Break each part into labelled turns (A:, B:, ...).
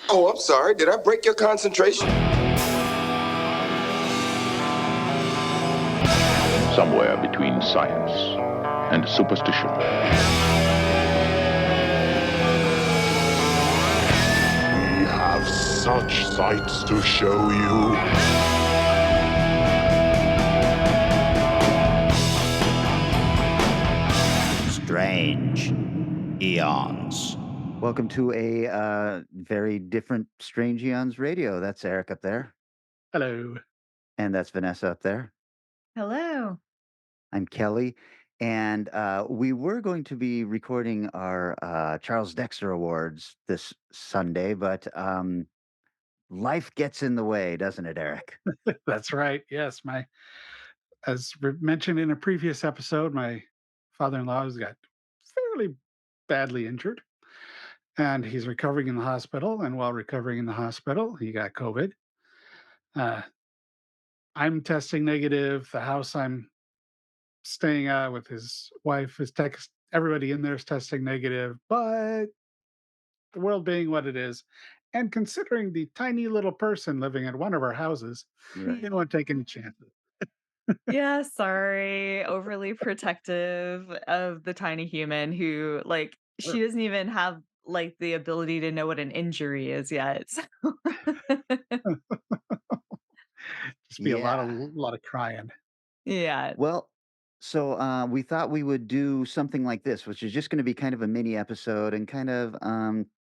A: Oh, I'm sorry. Did I break your concentration?
B: Somewhere between science and superstition.
C: We have such sights to show you.
D: Strange Eons. Welcome to a very different Strange Eons radio. That's Eric up there.
E: Hello.
D: And that's Vanessa up there.
F: Hello.
D: I'm Kelly. And we were going to be recording our Charles Dexter Awards this Sunday, but life gets in the way, doesn't it, Eric?
E: That's right. Yes, as mentioned in a previous episode, my father-in-law has got fairly badly injured, and he's recovering in the hospital. And while recovering in the hospital, he got COVID. I'm testing negative. The house I'm staying at with his wife is everybody in there is testing negative, but the world being what it is, and considering the tiny little person living at one of our houses,
D: Right.
E: didn't want to take any chances.
F: Yeah, sorry. Overly protective of the tiny human who, like, she doesn't even have like the ability to know what an injury is yet. So.
E: Just be a lot of crying.
F: Yeah.
D: Well, so we thought we would do something like this, which is just going to be kind of a mini episode and kind of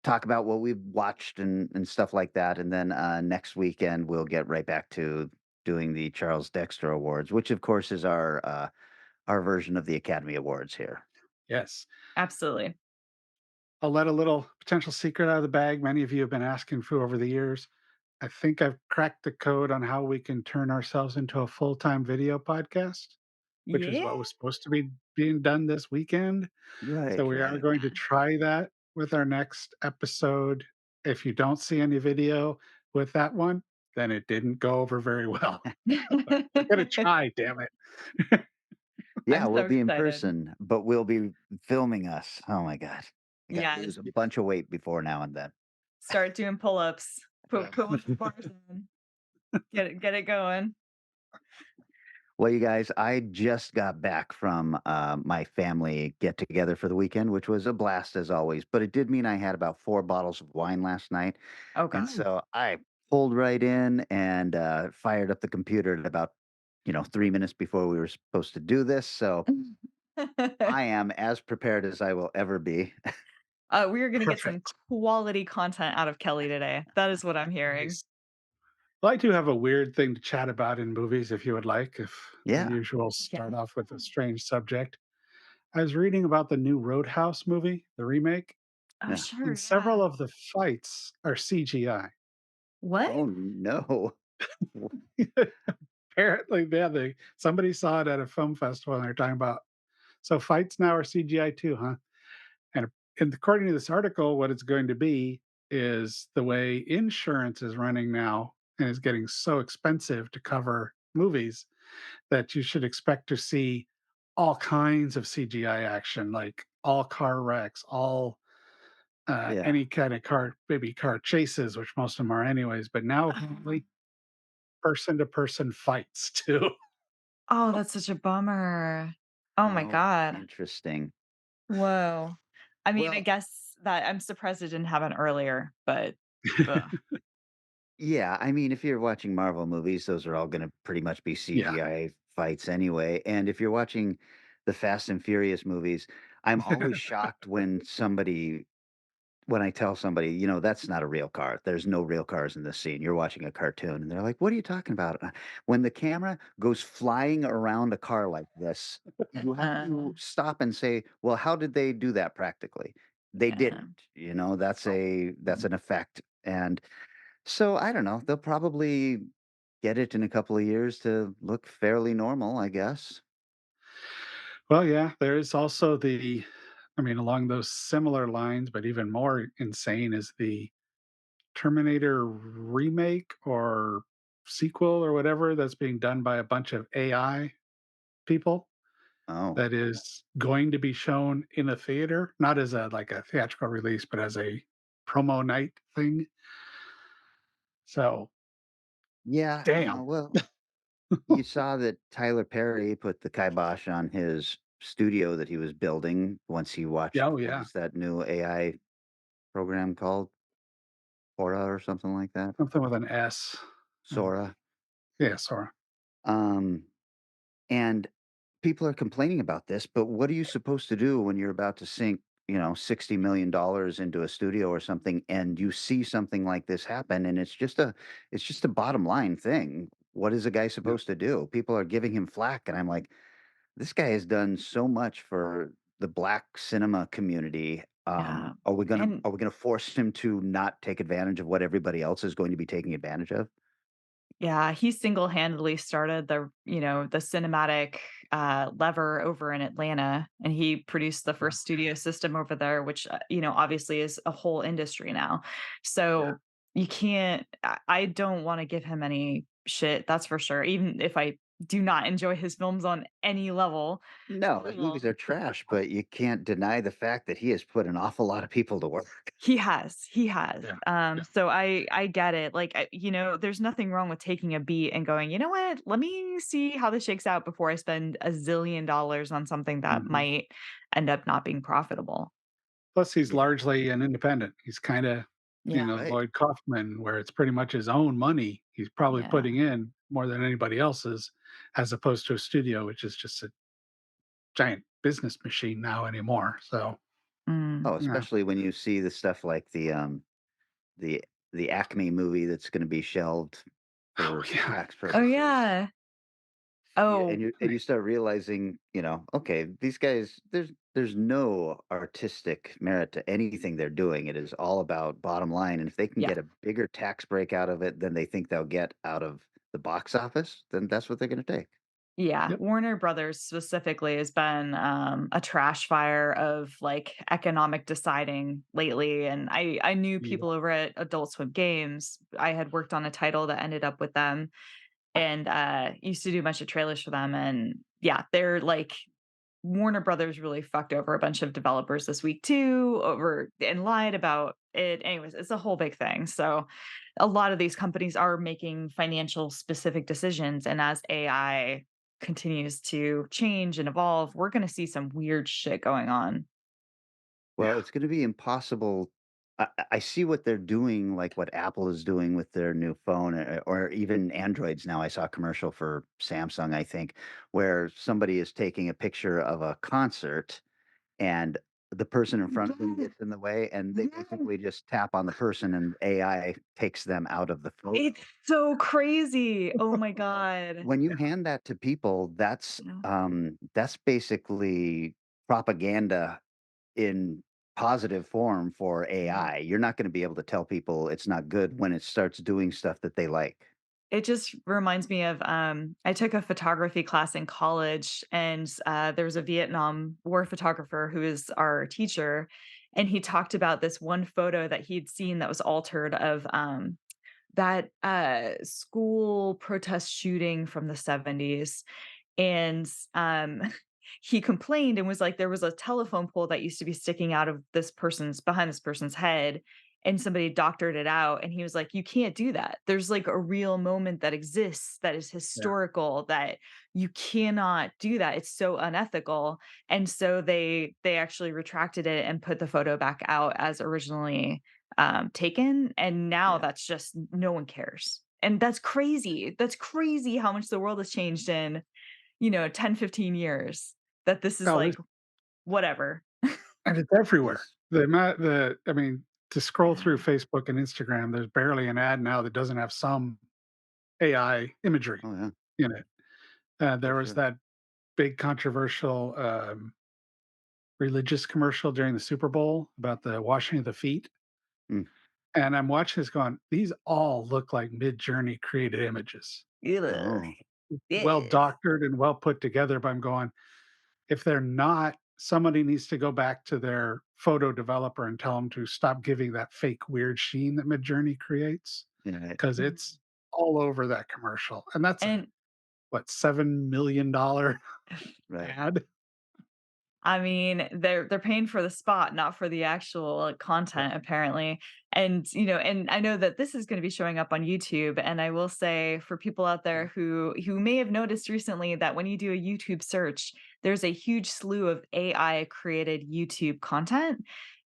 D: talk about what we've watched and stuff like that. And then next weekend, we'll get right back to doing the Charles Dexter Awards, which, of course, is our version of the Academy Awards here.
E: Yes.
F: Absolutely.
E: I'll let a little potential secret out of the bag. Many of you have been asking for over the years. I think I've cracked the code on how we can turn ourselves into a full-time video podcast, which is what was supposed to be being done this weekend.
D: Right.
E: So we are going to try that with our next episode. If you don't see any video with that one, then it didn't go over very well. But we're going to try, damn it.
D: Yeah,
F: I'm
D: we'll
F: so
D: be in
F: excited.
D: person, but we'll be filming us. Oh my God. I gotta
F: Yeah.
D: lose a bunch of weight before now and then.
F: Start doing pull-ups. Put one bars on. Get it going.
D: Well, you guys, I just got back from my family get together for the weekend, which was a blast as always. But it did mean I had about 4 bottles of wine last night.
F: Oh,
D: And
F: God.
D: so I pulled right in and fired up the computer at about, 3 minutes before we were supposed to do this. So I am as prepared as I will ever be.
F: We are going to get some
E: Perfect.
F: quality content out of Kelly today. That is what I'm hearing.
E: Nice. Well, I do have a weird thing to chat about in movies if you would like, if
D: Yeah.
E: the usual start off with a strange subject. I was reading about the new Roadhouse movie, the remake,
F: Oh,
D: Yeah.
F: sure.
E: and several of the fights are CGI.
F: What?
D: Oh, no.
E: Apparently, somebody saw it at a film festival and they're talking about, so fights now are CGI too, huh? And according to this article, what it's going to be is the way insurance is running now and is getting so expensive to cover movies that you should expect to see all kinds of CGI action, like all car wrecks, all
D: Yeah.
E: any kind of maybe car chases, which most of them are anyways. But now apparently person to person fights too.
F: Oh, that's such a bummer. Oh my
D: Oh,
F: God.
D: interesting.
F: Whoa. I mean, I
D: Well,
F: guess that I'm surprised it didn't happen earlier, but ugh.
D: yeah, I mean, if you're watching Marvel movies, those are all going to pretty much be
E: Yeah.
D: CGI fights anyway. And if you're watching the Fast and Furious movies, I'm always shocked when I tell somebody, that's not a real car. There's no real cars in this scene. You're watching a cartoon. And they're like, what are you talking about? When the camera goes flying around a car like this, you have to stop and say, well, how did they do that practically? They
F: Yeah.
D: didn't, that's an effect. And so I don't know. They'll probably get it in a couple of years to look fairly normal, I guess.
E: Well, yeah, there is also along those similar lines, but even more insane is the Terminator remake or sequel or whatever that's being done by a bunch of AI people
D: Oh,
E: that is going to be shown in a theater, not as a theatrical release, but as a promo night thing. So,
D: Yeah,
E: damn.
D: well, you saw that Tyler Perry put the kibosh on his studio that he was building once he
E: Yeah,
D: watched
E: oh,
D: what
E: yeah.
D: is that new AI program called? Quora or something like that?
E: Something with an S. Uh,
D: Sora.
E: yeah, Sora.
D: Um, and people are complaining about this, but what are you supposed to do when you're about to sink, $60 million into a studio or something, and you see something like this happen, and it's just a bottom line thing. What is a guy
E: Yeah.
D: supposed to do? People are giving him flack, and I'm like, this guy has done so much for the black cinema community.
F: Yeah.
D: Are we gonna force him to not take advantage of what everybody else is going to be taking advantage of?
F: Yeah, he single-handedly started the cinematic, lever over in Atlanta, and he produced the
E: Yeah.
F: first studio system over there, which, obviously is a whole industry now.
E: Yeah.
F: So, you can't I don't wanna give him any shit, that's for sure, even if I do not enjoy his films on any level.
D: No, his movies are trash, but you can't deny the fact that he has put an awful lot of people to work.
F: He has.
E: Yeah.
F: So I get it. Like, there's nothing wrong with taking a beat and going, "You know what? Let me see how this shakes out before I spend a zillion dollars on something that
E: Mhm.
F: might end up not being profitable."
E: Plus, he's
D: Yeah,
E: largely an independent. He's kinda,
F: Yeah.
D: right.
E: Lloyd Kaufman, where it's pretty much his own money he's probably
F: Yeah.
E: putting in more than anybody else's, as opposed to a studio, which is just a giant business machine now anymore. So,
F: Mm.
D: Oh,
E: yeah.
D: especially when you see the stuff like the the Acme movie that's gonna be shelved
E: Oh,
D: for
E: yeah.
D: tax
F: Oh,
D: purposes.
F: yeah.
D: Yeah, and
F: Oh,
D: you start realizing, okay, these guys, there's no artistic merit to anything they're doing. It is all about bottom line, and if they can
F: yeah.
D: get a bigger tax break out of it than they think they'll get out of the box office, then that's what they're gonna take.
F: Yeah,
E: Yep.
F: Warner Brothers specifically has been, a trash fire of, like, economic deciding lately, and I knew
E: Yeah.
F: people over at Adult Swim Games. I had worked on a title that ended up with them and, used to do a bunch of trailers for them, and, yeah, they're, like Warner Brothers really fucked over a bunch of developers this week too, over and lied about it. Anyways, it's a whole big thing. So a lot of these companies are making financial specific decisions. And as AI continues to change and evolve, we're going to see some weird shit going on.
D: Well,
E: Yeah.
D: it's gonna be impossible. I see what they're doing, like what Apple is doing with their new phone, or even Androids now. I saw a commercial for Samsung, I think, where somebody is taking a picture of a concert and the person in front of them gets in the way, and they basically just tap on the person, and AI takes them out of the photo.
F: It's so crazy. Oh my God.
D: When you hand that to people,
F: Yeah.
D: that's basically propaganda in positive form for
F: Yeah.
D: AI. You're not gonna be able to tell people it's not good when it starts doing stuff that they like.
F: It just reminds me of, I took a photography class in college, and, there was a Vietnam War photographer who is our teacher, and he talked about this one photo that he'd seen that was altered of, that, school protest shooting from the '70s, and, he complained and was like, there was a telephone pole that used to be sticking out of behind this person's head, and somebody doctored it out, and he was like, "You can't do that. There's, like, a real moment that exists that is
E: Yeah.
F: historical that you cannot do that. It's so unethical." And so they actually retracted it and put the photo back out as originally, taken, and now
D: Yeah.
F: that's just no one cares. And that's crazy. That's crazy how much the world has changed in 10, 15 years, that this is
E: No,
F: like, whatever.
E: and it's
D: It
E: everywhere.
D: is.
E: I mean, to scroll through
F: Yeah.
E: Facebook and Instagram, there's barely an ad now that doesn't have some AI imagery
D: Oh, yeah,
E: in it.
D: for
E: There was
D: sure.
E: that big controversial religious commercial during the Super Bowl about the washing of the feet.
D: Mm.
E: And I'm watching this going, these all look like Mid Journey created images,
F: Ugh.
D: Oh,
E: well
F: Yeah.
E: doctored and well put together. But I'm going, if they're not, somebody needs to go back to their photo developer and tell them to stop giving that fake weird sheen that Mid Journey creates,
D: yeah,
E: because it's all over that commercial. And that's a
F: And
E: what, $7 million
D: right.
E: ad?
F: I mean, they're paying for the spot, not for the actual, like,
E: Yeah.
F: content apparently, and, you know, and I know that this is gonna be showing up on YouTube, and I will say for people out there who may have noticed recently that when you do a YouTube search, there's a huge slew of AI created YouTube content,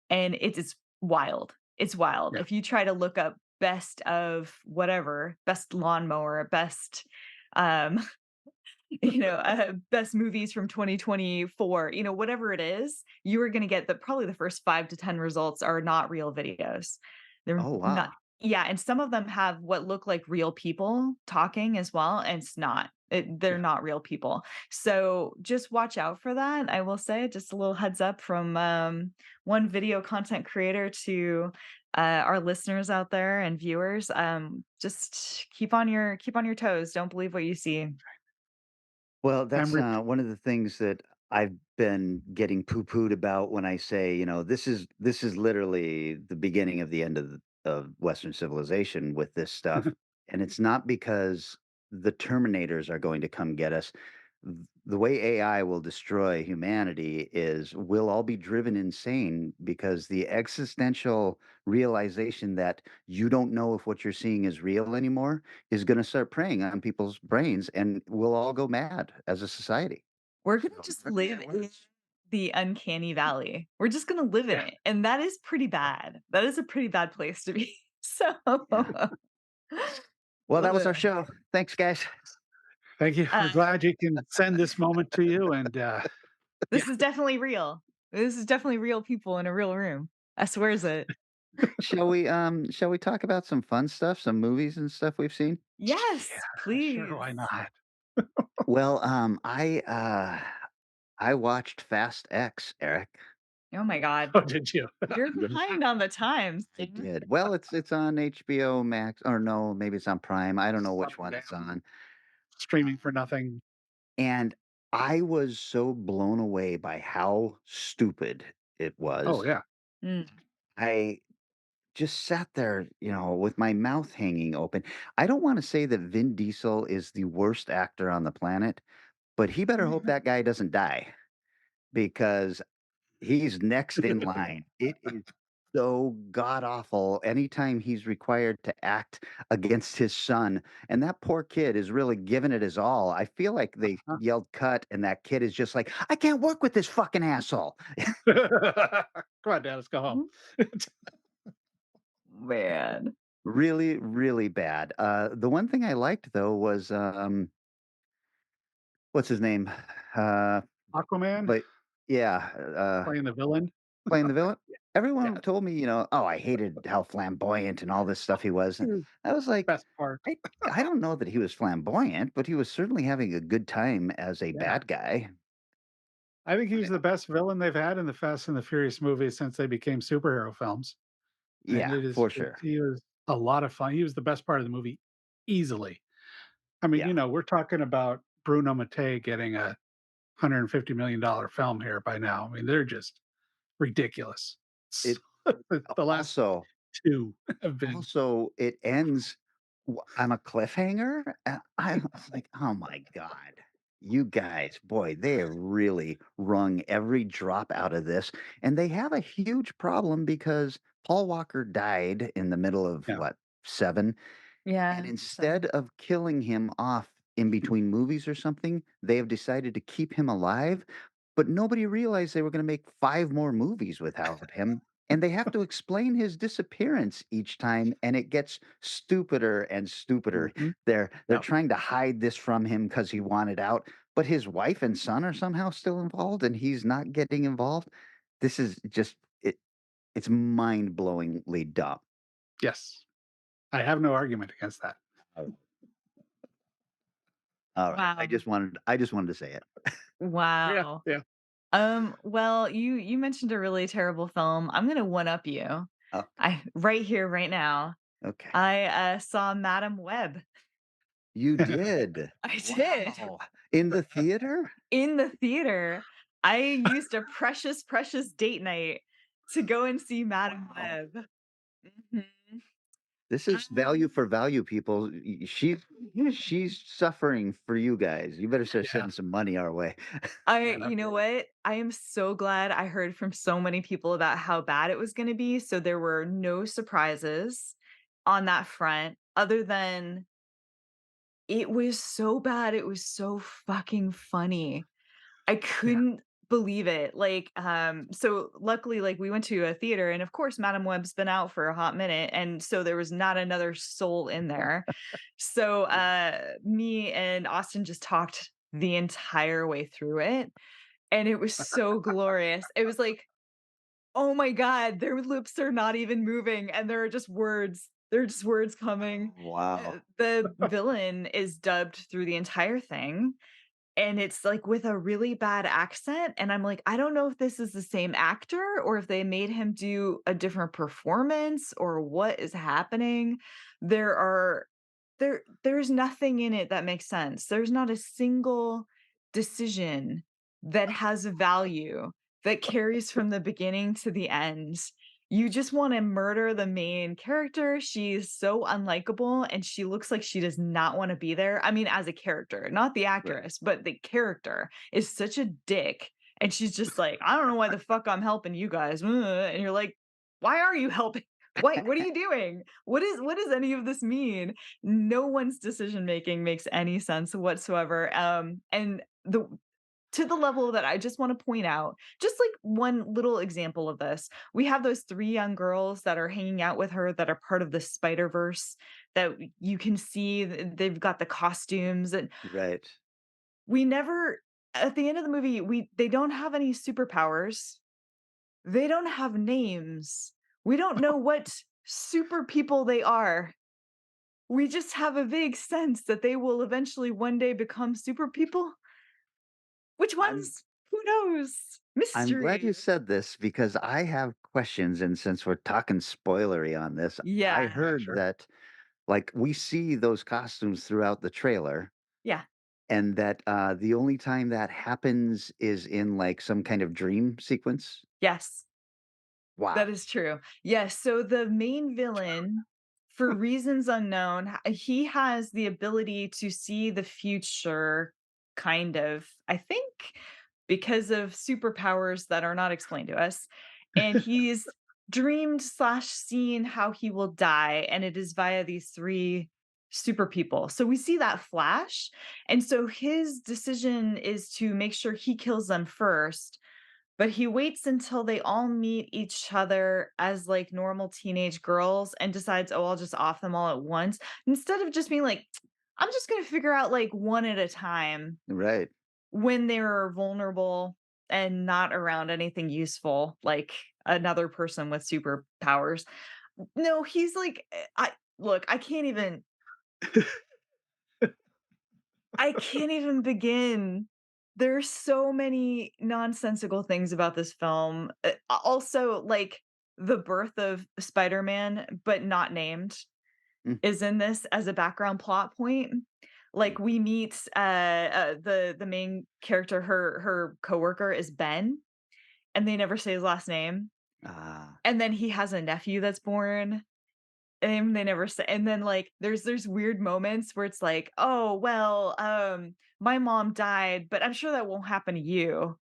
F: and it's wild. It's wild.
E: Yeah.
F: If you try to look up best of whatever, best lawnmower, best, um best movies from 2024, whatever it is, you are gonna get probably the first 5 to 10 results are not real videos. They're
D: Oh,
F: not.
D: wow.
F: Yeah, and some of them have what look like real people talking as well, and it's not. They're
E: Yeah.
F: not real people. So, just watch out for that, I will say, just a little heads up from, one video content creator to, our listeners out there and viewers, just keep on your toes, don't believe what you see.
D: Well,
E: I'm
D: that's,
E: rep
D: one of the things that I've been getting poo-pooed about when I say, this is literally the beginning of the end of Western civilization with this stuff, and it's not because the Terminators are going to come get us. The way AI will destroy humanity is we'll all be driven insane because the existential realization that you don't know if what you're seeing is real anymore is gonna start preying on people's brains, and we'll all go mad as a society.
F: We're gonna
D: So,
F: just
E: That'd be
F: live
E: the
F: in
E: worst.
F: the uncanny valley. We're just gonna live in
E: Yeah.
F: it, and that is pretty bad. That is a pretty bad place to be. So,
D: yeah. Well, that was our
F: ugh,
D: show. Thanks, guys.
E: Thank you. We're
F: uh,
E: glad you can send this moment to you, and, yeah.
F: this is definitely real. This is definitely real people in a real room. I swears it.
D: Shall we talk about some fun stuff, some movies and stuff we've seen?
E: Yeah,
F: Yes,
E: sure,
F: please.
E: why not?
D: Well, I watched Fast X, Eric.
F: Oh my god.
E: Oh, did you?
F: You're behind on the times,
D: I
F: dude.
D: did. Well, it's on HBO Max, or no, maybe it's on Prime. I don't know which
E: Some
D: one it's
E: damn
D: on.
E: streaming for nothing.
D: And I was so blown away by how stupid it
E: Oh,
D: was.
E: yeah.
F: Mm.
D: I just sat there, with my mouth hanging open. I don't want to say that Vin Diesel is the worst actor on the planet, but he better hope that guy doesn't die because he's next in line. It is so god awful anytime he's required to act against his son, and that poor kid is really giving it his all. I feel like they
E: Huh?
D: yelled cut, and that kid is just like, "I can't work with this fucking asshole."
E: Come on, Dad, let's go home.
F: Man.
D: Really, really bad. The one thing I liked though was, what's his name? Uh,
E: Aquaman
D: but yeah,
E: playing the villain.
D: playing the villain.
E: Yeah.
D: Everyone told me, "Oh, I hated how flamboyant and all this stuff he was." And I was like,
E: Best part.
D: I I don't know that he was flamboyant, but he was certainly having a good time as a
E: Yeah.
D: bad guy.
E: I think he's
D: I
E: the best villain they've had in the Fast and the Furious movies since they became superhero films, and
D: Yeah, for
E: it
D: sure.
E: he was a lot of fun. He was the best part of the movie easily. I mean,
D: Yeah.
E: we're talking about Bruno Mattei getting a $150 million film here by now. I mean, they're just ridiculous.
D: It
E: The last
D: also
E: 2 have been
D: Also, it ends on a cliffhanger. I was like, "Oh my god, you guys, boy, they have really wrung every drop out of this." And they have a huge problem because Paul Walker died in the middle of
E: yeah.
D: what, 7? And
F: Yeah,
D: instead
F: 7.
D: of killing him off in between movies or something, they have decided to keep him alive, but nobody realized they were gonna make 5 more movies without him, and they have to explain his disappearance each time, and it gets stupider and stupider.
E: Mhm.
D: They're
E: Yep.
D: trying to hide this from him because he wanted out, but his wife and son are somehow still involved, and he's not getting involved. This is just it's mind-blowingly dumb.
E: Yes. I have no argument against that.
D: Alright, I
F: Wow.
D: just wanted I just wanted to say it.
E: Yeah,
F: Wow.
E: yeah.
F: Well, you mentioned a really terrible film. I'm gonna one up you.
D: Oh,
F: I right here, right now.
D: okay.
F: I saw Madam Web.
D: You did?
F: I did.
D: Wow. In the theater?
F: In the theater. I used a precious, precious date night to go and see Madam
D: Wow.
F: Web. Mhm.
D: This is value for value, people. She's suffering for you guys. You better start
E: Yeah.
D: sending some money our way.
F: I
E: Yeah,
F: you know
E: definitely.
F: what? I am so glad I heard from so many people about how bad it was gonna be, so there were no surprises on that front other than it was so bad, it was so fucking funny. I
E: Yeah.
F: couldn't believe it. Like, so luckily, like we went to a theater and of course Madam Web's been out for a hot minute. And so there was not another soul in there. So me and Austin just talked the entire way through it. And it was so glorious. It was like, oh my God, their lips are not even moving and there are just words. There are just words coming.
D: Wow.
F: The villain is dubbed through the entire thing and it's, like, with a really bad accent, and I'm like, "I don't know if this is the same actor or if they made him do a different performance or what is happening." There are there's nothing in it that makes sense. There's not a single decision that has a value, that carries from the beginning to the end. You just wanna murder the main character. She's so unlikable, and she looks like she does not wanna be there. I mean, as a character, not the
D: Right.
F: actress, but the character is such a dick, and she's just like, "I don't know why the fuck I'm helping you guys," and you're like, "Why are you helping? What are you doing? What does any of this mean?" No one's decision making makes any sense whatsoever, and the to the level that I just wanna point out, just like one little example of this, we have those 3 young girls that are hanging out with her that are part of the Spider-Verse that you can see they've got the costumes, and
D: Right.
F: we never at the end of the movie, we they don't have any superpowers. They don't have names. We don't know what super people they are. We just have a vague sense that they will eventually one day become super people. Which
D: I'm
F: ones? Who knows?
D: I'm glad you
F: Mystery.
D: said this because I have questions, and since we're talking spoilery on this, I
F: Yeah.
D: heard
E: Sure.
D: that like we see those costumes throughout the trailer,
F: Yeah.
D: and that the only time that happens is in like some kind of dream sequence.
F: Yes. That
D: Wow.
F: is true. Yes, so the main villain, for reasons unknown, he has the ability to see the future, kind of, I think, because of superpowers that are not explained to us, and he's dreamed/seen how he will die, and it is via these 3 super people. So we see that flash, and so his decision is to make sure he kills them first, but he waits until they all meet each other as, like, normal teenage girls and decides, "Oh, I'll just off them all at once," instead of just being like, "I'm just gonna figure out, like, one at a time
D: Right.
F: when they're vulnerable and not around anything useful, like another person with superpowers." No, he's like, I look, I can't even begin. There's so many nonsensical things about this film. Also, like, the birth of Spider-Man, but not named,
D: Mm,
F: is in this as a background plot point.
D: mm.
F: Like, we meet, the main character, her coworker is Ben, and they never say his last name,
D: Ah.
F: and then he has a nephew that's born, and they never say, and then, like, there's weird moments where it's like, "Oh, well, my mom died, but I'm sure that won't happen to you."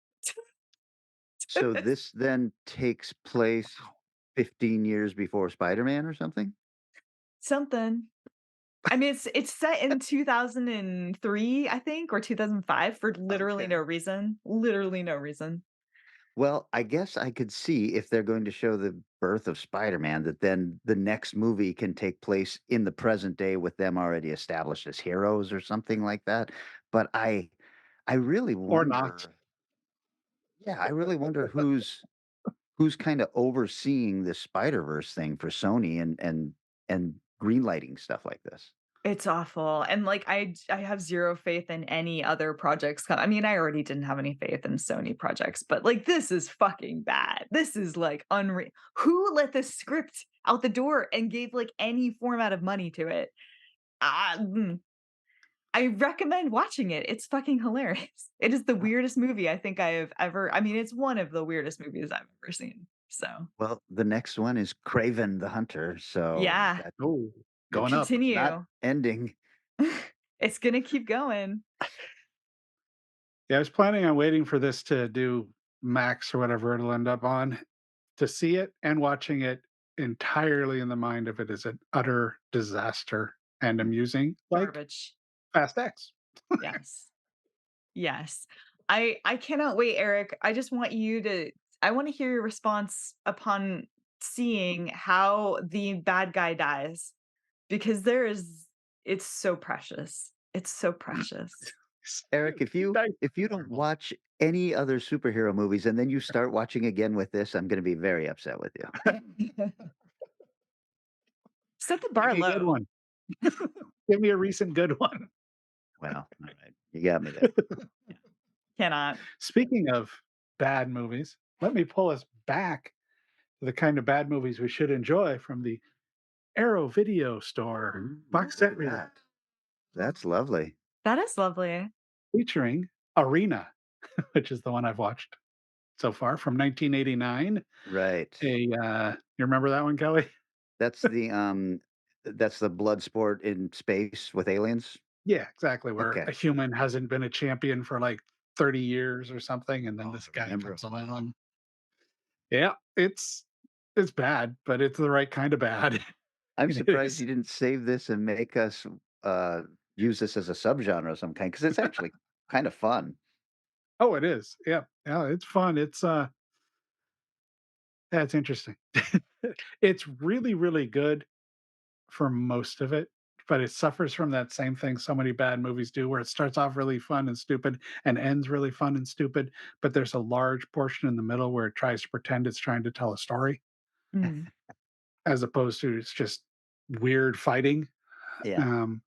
D: So this then takes place 15 years before Spider-Man or something?
F: Something. I mean, it's set in 2003, I think, or 2005 for literally no
D: Okay.
F: reason, literally no reason.
D: Well, I guess I could see if they're going to show the birth of Spider-Man that then the next movie can take place in the present day with them already established as heroes or something like that. But I really
E: Or not.
D: wonder, yeah, I really wonder who's kind of overseeing this Spider-Verse thing for Sony and greenlighting stuff like this.
F: It's awful, and, like, I have 0 faith in any other projects co I mean, I already didn't have any faith in Sony projects, but, like, this is fucking bad. This is, like, unreal. Who let this script out the door and gave, like, any format of money to it? Ah, I recommend watching it. It's fucking hilarious. It is the
D: Oh,
F: weirdest movie I think I have ever I mean, it's one of the weirdest movies I've ever seen. So,
D: well, the next one is Craven the Hunter, so
F: yeah.
D: that
E: Oh. going up.
D: Not
F: Continue.
D: ending.
F: It's gonna keep going.
E: Yeah, I was planning on waiting for this to do Max or whatever it'll end up on to see it and watching it entirely in the mind of it as an utter disaster and amusing, like
F: Garbage.
E: Fast X.
F: Yes. Yes. I cannot wait, Eric. I want to hear your response upon seeing how the bad guy dies because it's so precious. It's so precious.
D: Eric, if you don't watch any other superhero movies and then you start watching again with this, I'm gonna be very upset with you.
F: Set the
E: Give
F: bar
E: me a good
F: low.
E: one. Give me a recent good one.
D: Well, all right. You got me there.
F: Cannot.
E: Speaking of bad movies, let me pull us back to the kind of bad movies we should enjoy from the Arrow Video Store
D: Ooh,
E: box set release
D: that that's lovely.
F: That is lovely.
E: featuring Arena, which is the one I've watched so far from 1989.
D: Right.
E: You remember that one, Kelly?
D: That's the blood sport in space with aliens?
E: Yeah, exactly. Where
D: Okay.
E: a human hasn't been a champion for like 30 years or something, and then
D: Oh,
E: this
D: I
E: guy
D: remember.
E: comes along. Yeah, it's bad, but it's the right kind of bad.
D: I'm
E: It
D: surprised
E: is.
D: you didn't save this and make us, uh, use this as a subgenre of some kind because it's actually kind of fun.
E: Oh, it is. Yeah, yeah, it's fun. Yeah, it's interesting. It's really, really good for most of it, but it suffers from that same thing so many bad movies do, where it starts off really fun and stupid and ends really fun and stupid, but there's a large portion in the middle where it tries to pretend it's trying to tell a story,
F: Mm.
E: as opposed to it's just weird fighting.
D: Yeah.
E: Um,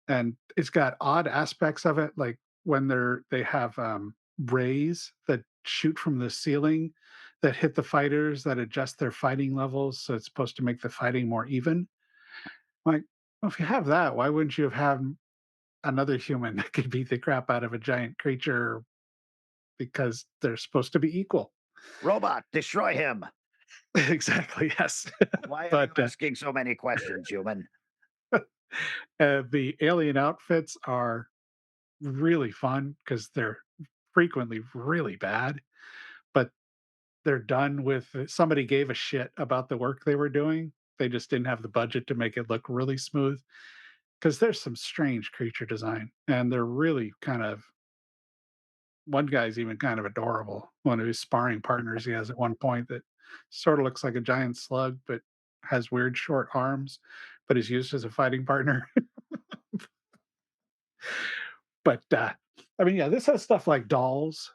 E: and it's got odd aspects of it, like when they have rays that shoot from the ceiling that hit the fighters that adjust their fighting levels, so it's supposed to make the fighting more even. Like, well, if you have that, why wouldn't you have had another human that could beat the crap out of a giant creature because they're supposed to be equal?
D: "Robot, destroy him.
E: Exactly, yes.
D: Why are you
E: But
D: asking so many questions, human?"
E: the alien outfits are really fun because they're frequently really bad, but they're done with somebody gave a shit about the work they were doing. They just didn't have the budget to make it look really smooth because there's some strange creature design and they're really kind of one guy's even kind of adorable. One of his sparring partners he has at one point that sort of looks like a giant slug, but has weird short arms, but is used as a fighting partner. But I mean, yeah, this has stuff like dolls,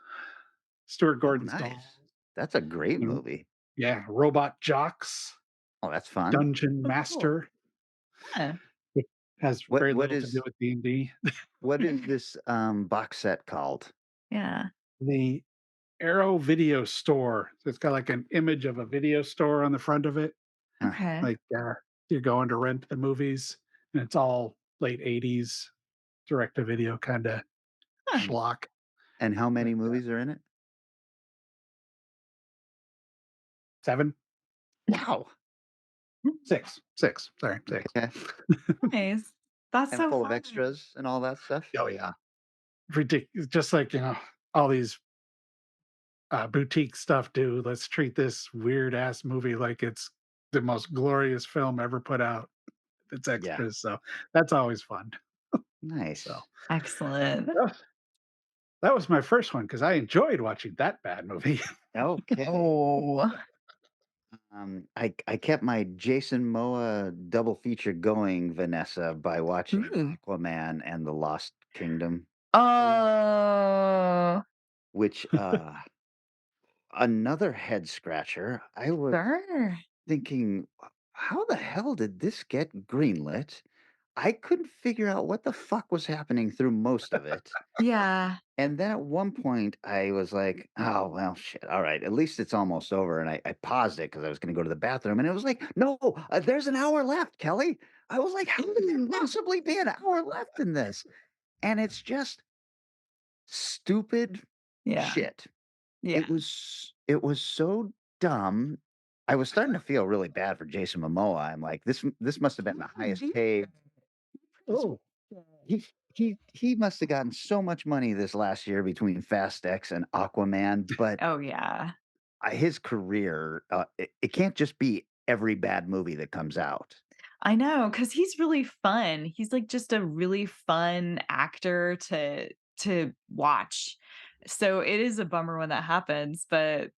E: Stuart
D: Oh,
E: Gordon's dolls,
D: nice. That's a great
E: and
D: movie.
E: yeah, robot jocks,
D: Oh, that's fun.
E: dungeon
F: Oh, cool.
E: master,
F: Yeah.
E: which has
D: What
E: very
D: what
E: little to do
D: is
E: with D&D.
D: what is this, box set called?
F: Yeah.
E: The Arrow Video Store. So it's got like an image of a video store on the front of it.
D: Huh,
F: Okay.
E: Like, you're going to rent the movies, and it's all late '80s direct to video kinda
F: Huh.
D: and
E: schlock,
D: and how
E: but,
D: many movies are in it?
E: 7?
D: Wow.
E: 6, sorry, 6.
D: Okay.
F: Nice. That's
D: And
F: so
D: full of
F: fun.
D: extras and all that stuff?
E: Oh, yeah. Just like, all these, boutique stuff do. Let's treat this weird ass movie like it's the most glorious film ever put out. It's
D: Yeah.
E: extras, so that's always fun. So,
D: Nice.
F: Excellent.
E: uh, that was my first one because I enjoyed watching that bad movie.
D: Okay.
F: Oh.
D: I kept my Jason Momoa double feature going, Vanessa, by watching
F: Ooh.
D: Aquaman and the Lost Kingdom,
F: Oh.
D: which, another head scratcher. I was
F: Sure.
D: thinking, how the hell did this get greenlit? I couldn't figure out what the fuck was happening through most of it.
F: Yeah.
D: And then at one point, I was like, "Oh, well, shit. All right. At least it's almost over." And I paused it because I was going to go to the bathroom. And it was like, "No, there's an hour left, Kelly." I was like, "How could there possibly be an hour left in this?" And it's just stupid
F: Yeah.
D: shit.
F: Yeah.
D: It was so dumb. I was starting to feel really bad for Jason Momoa. I'm like, this must have been the highest paid.
E: Oh,
D: He must have gotten so much money this last year between Fast X and Aquaman, but
F: Oh, yeah.
D: his career, it can't just be every bad movie that comes out.
F: I know, because he's really fun. He's, like, just a really fun actor to watch. So, it is a bummer when that happens, but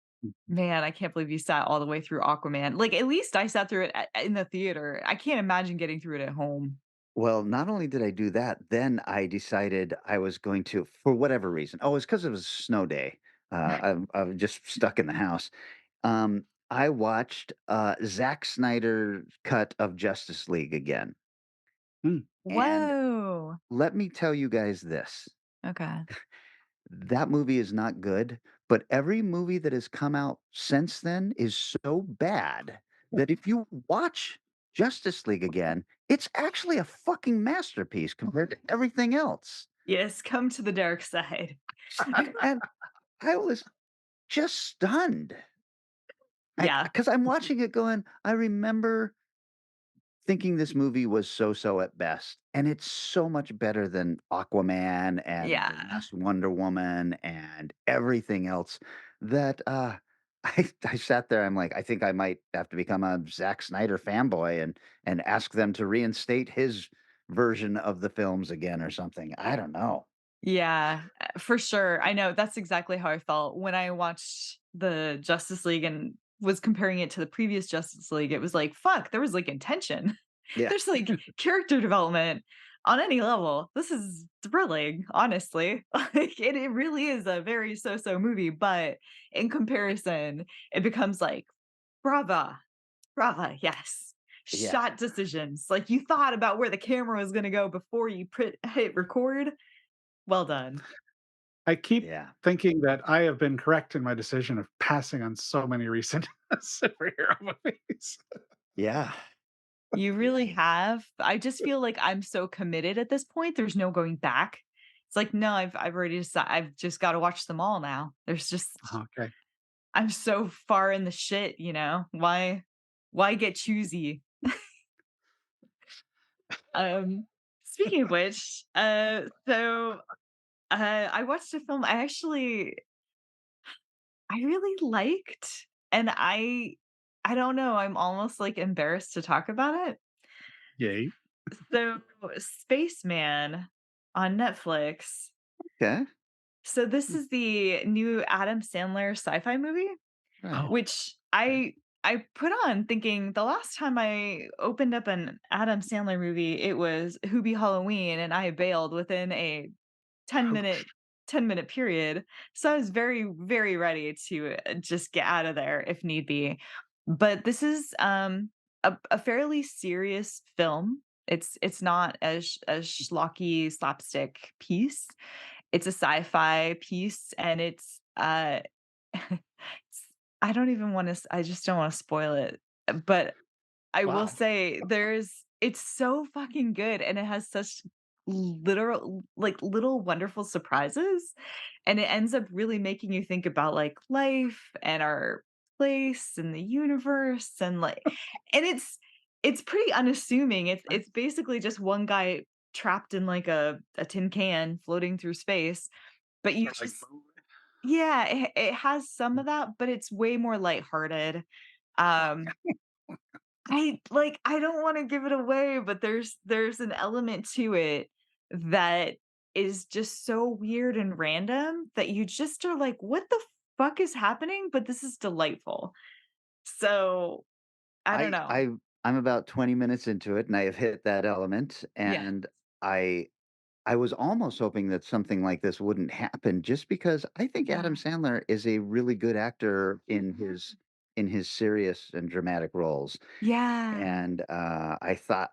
F: man, I can't believe you sat all the way through Aquaman. Like, at least I sat through it in the theater. I can't imagine getting through it at home.
D: Well, not only did I do that, then I decided I was going to, for whatever reason. Oh, it's because it was a snow day. I was just stuck in the house. I watched Zack Snyder cut of Justice League again,
E: mm,
D: and
F: Whoa.
D: let me tell you guys this:
F: Okay.
D: that movie is not good, but every movie that has come out since then is so bad that if you watch Justice League again, it's actually a fucking masterpiece compared to everything else.
F: Yes, come to the dark side.
D: And I was just stunned.
F: Yeah,
D: Because I'm watching it going, I remember thinking this movie was so-so at best, and it's so much better than Aquaman and the
F: yeah.
D: last Wonder Woman and everything else that, I sat there, I'm like, "I think I might have to become a Zack Snyder fanboy and ask them to reinstate his version of the films again or something." I don't know.
F: Yeah, for sure. I know that's exactly how I felt when I watched the Justice League and was comparing it to the previous Justice League. It was like, fuck, there was like intention.
D: Yeah.
F: There's like character development on any level. This is thrilling, honestly. Like it really is a very so-so movie, but in comparison, it becomes like brava, brava, yes.
D: Yeah.
F: Shot decisions. Like you thought about where the camera was going to go before you hit record. Well done.
E: I keep
D: Yeah.
E: thinking that I have been correct in my decision of passing on so many recent superhero movies.
D: Yeah.
F: You really have. I just feel like I'm so committed at this point, there's no going back. It's like, no, I've already decided I've just gotta watch them all now. There's just
E: Okay.
F: I'm so far in the shit, you know? Why get choosy? Um, Speaking of which, I watched a film I really liked, and I don't know, I'm almost, like, embarrassed to talk about it.
E: Yay.
F: So, Spaceman on Netflix.
D: Okay.
F: So this is the new Adam Sandler sci-fi movie,
D: Right.
E: Oh,
F: which
E: okay.
F: I put on thinking the last time I opened up an Adam Sandler movie, it was Hoobie Halloween, and I bailed within a 10
E: Oh,
F: minute 10-minute period. So I was very, very ready to just get out of there if need be. But this is a fairly serious film. It's not as schlocky slapstick piece. It's a sci-fi piece and it's I don't even wanna I just don't wanna spoil it, but I will
E: wow.
F: say it's so fucking good and it has such literal like little wonderful surprises, and it ends up really making you think about, like, life and our place in the universe and, like and it's pretty unassuming. It's basically just one guy trapped in, like, a tin can floating through space, but you
E: Or like
F: just
E: Moon.
F: yeah, it has some of that, but it's way more lighthearted. Um, I don't wanna give it away, but there's an element to it that is just so weird and random that you just are like, "What the fuck is happening?" But this is delightful. So, I don't
D: I
F: know.
D: I I'm about 20 minutes into it, and I have hit that element,
F: Yeah.
D: and I I was almost hoping that something like this wouldn't happen just because I think Adam
F: Yeah.
D: Sandler is a really good actor in his serious and dramatic roles,
F: Yeah.
D: and, I thought,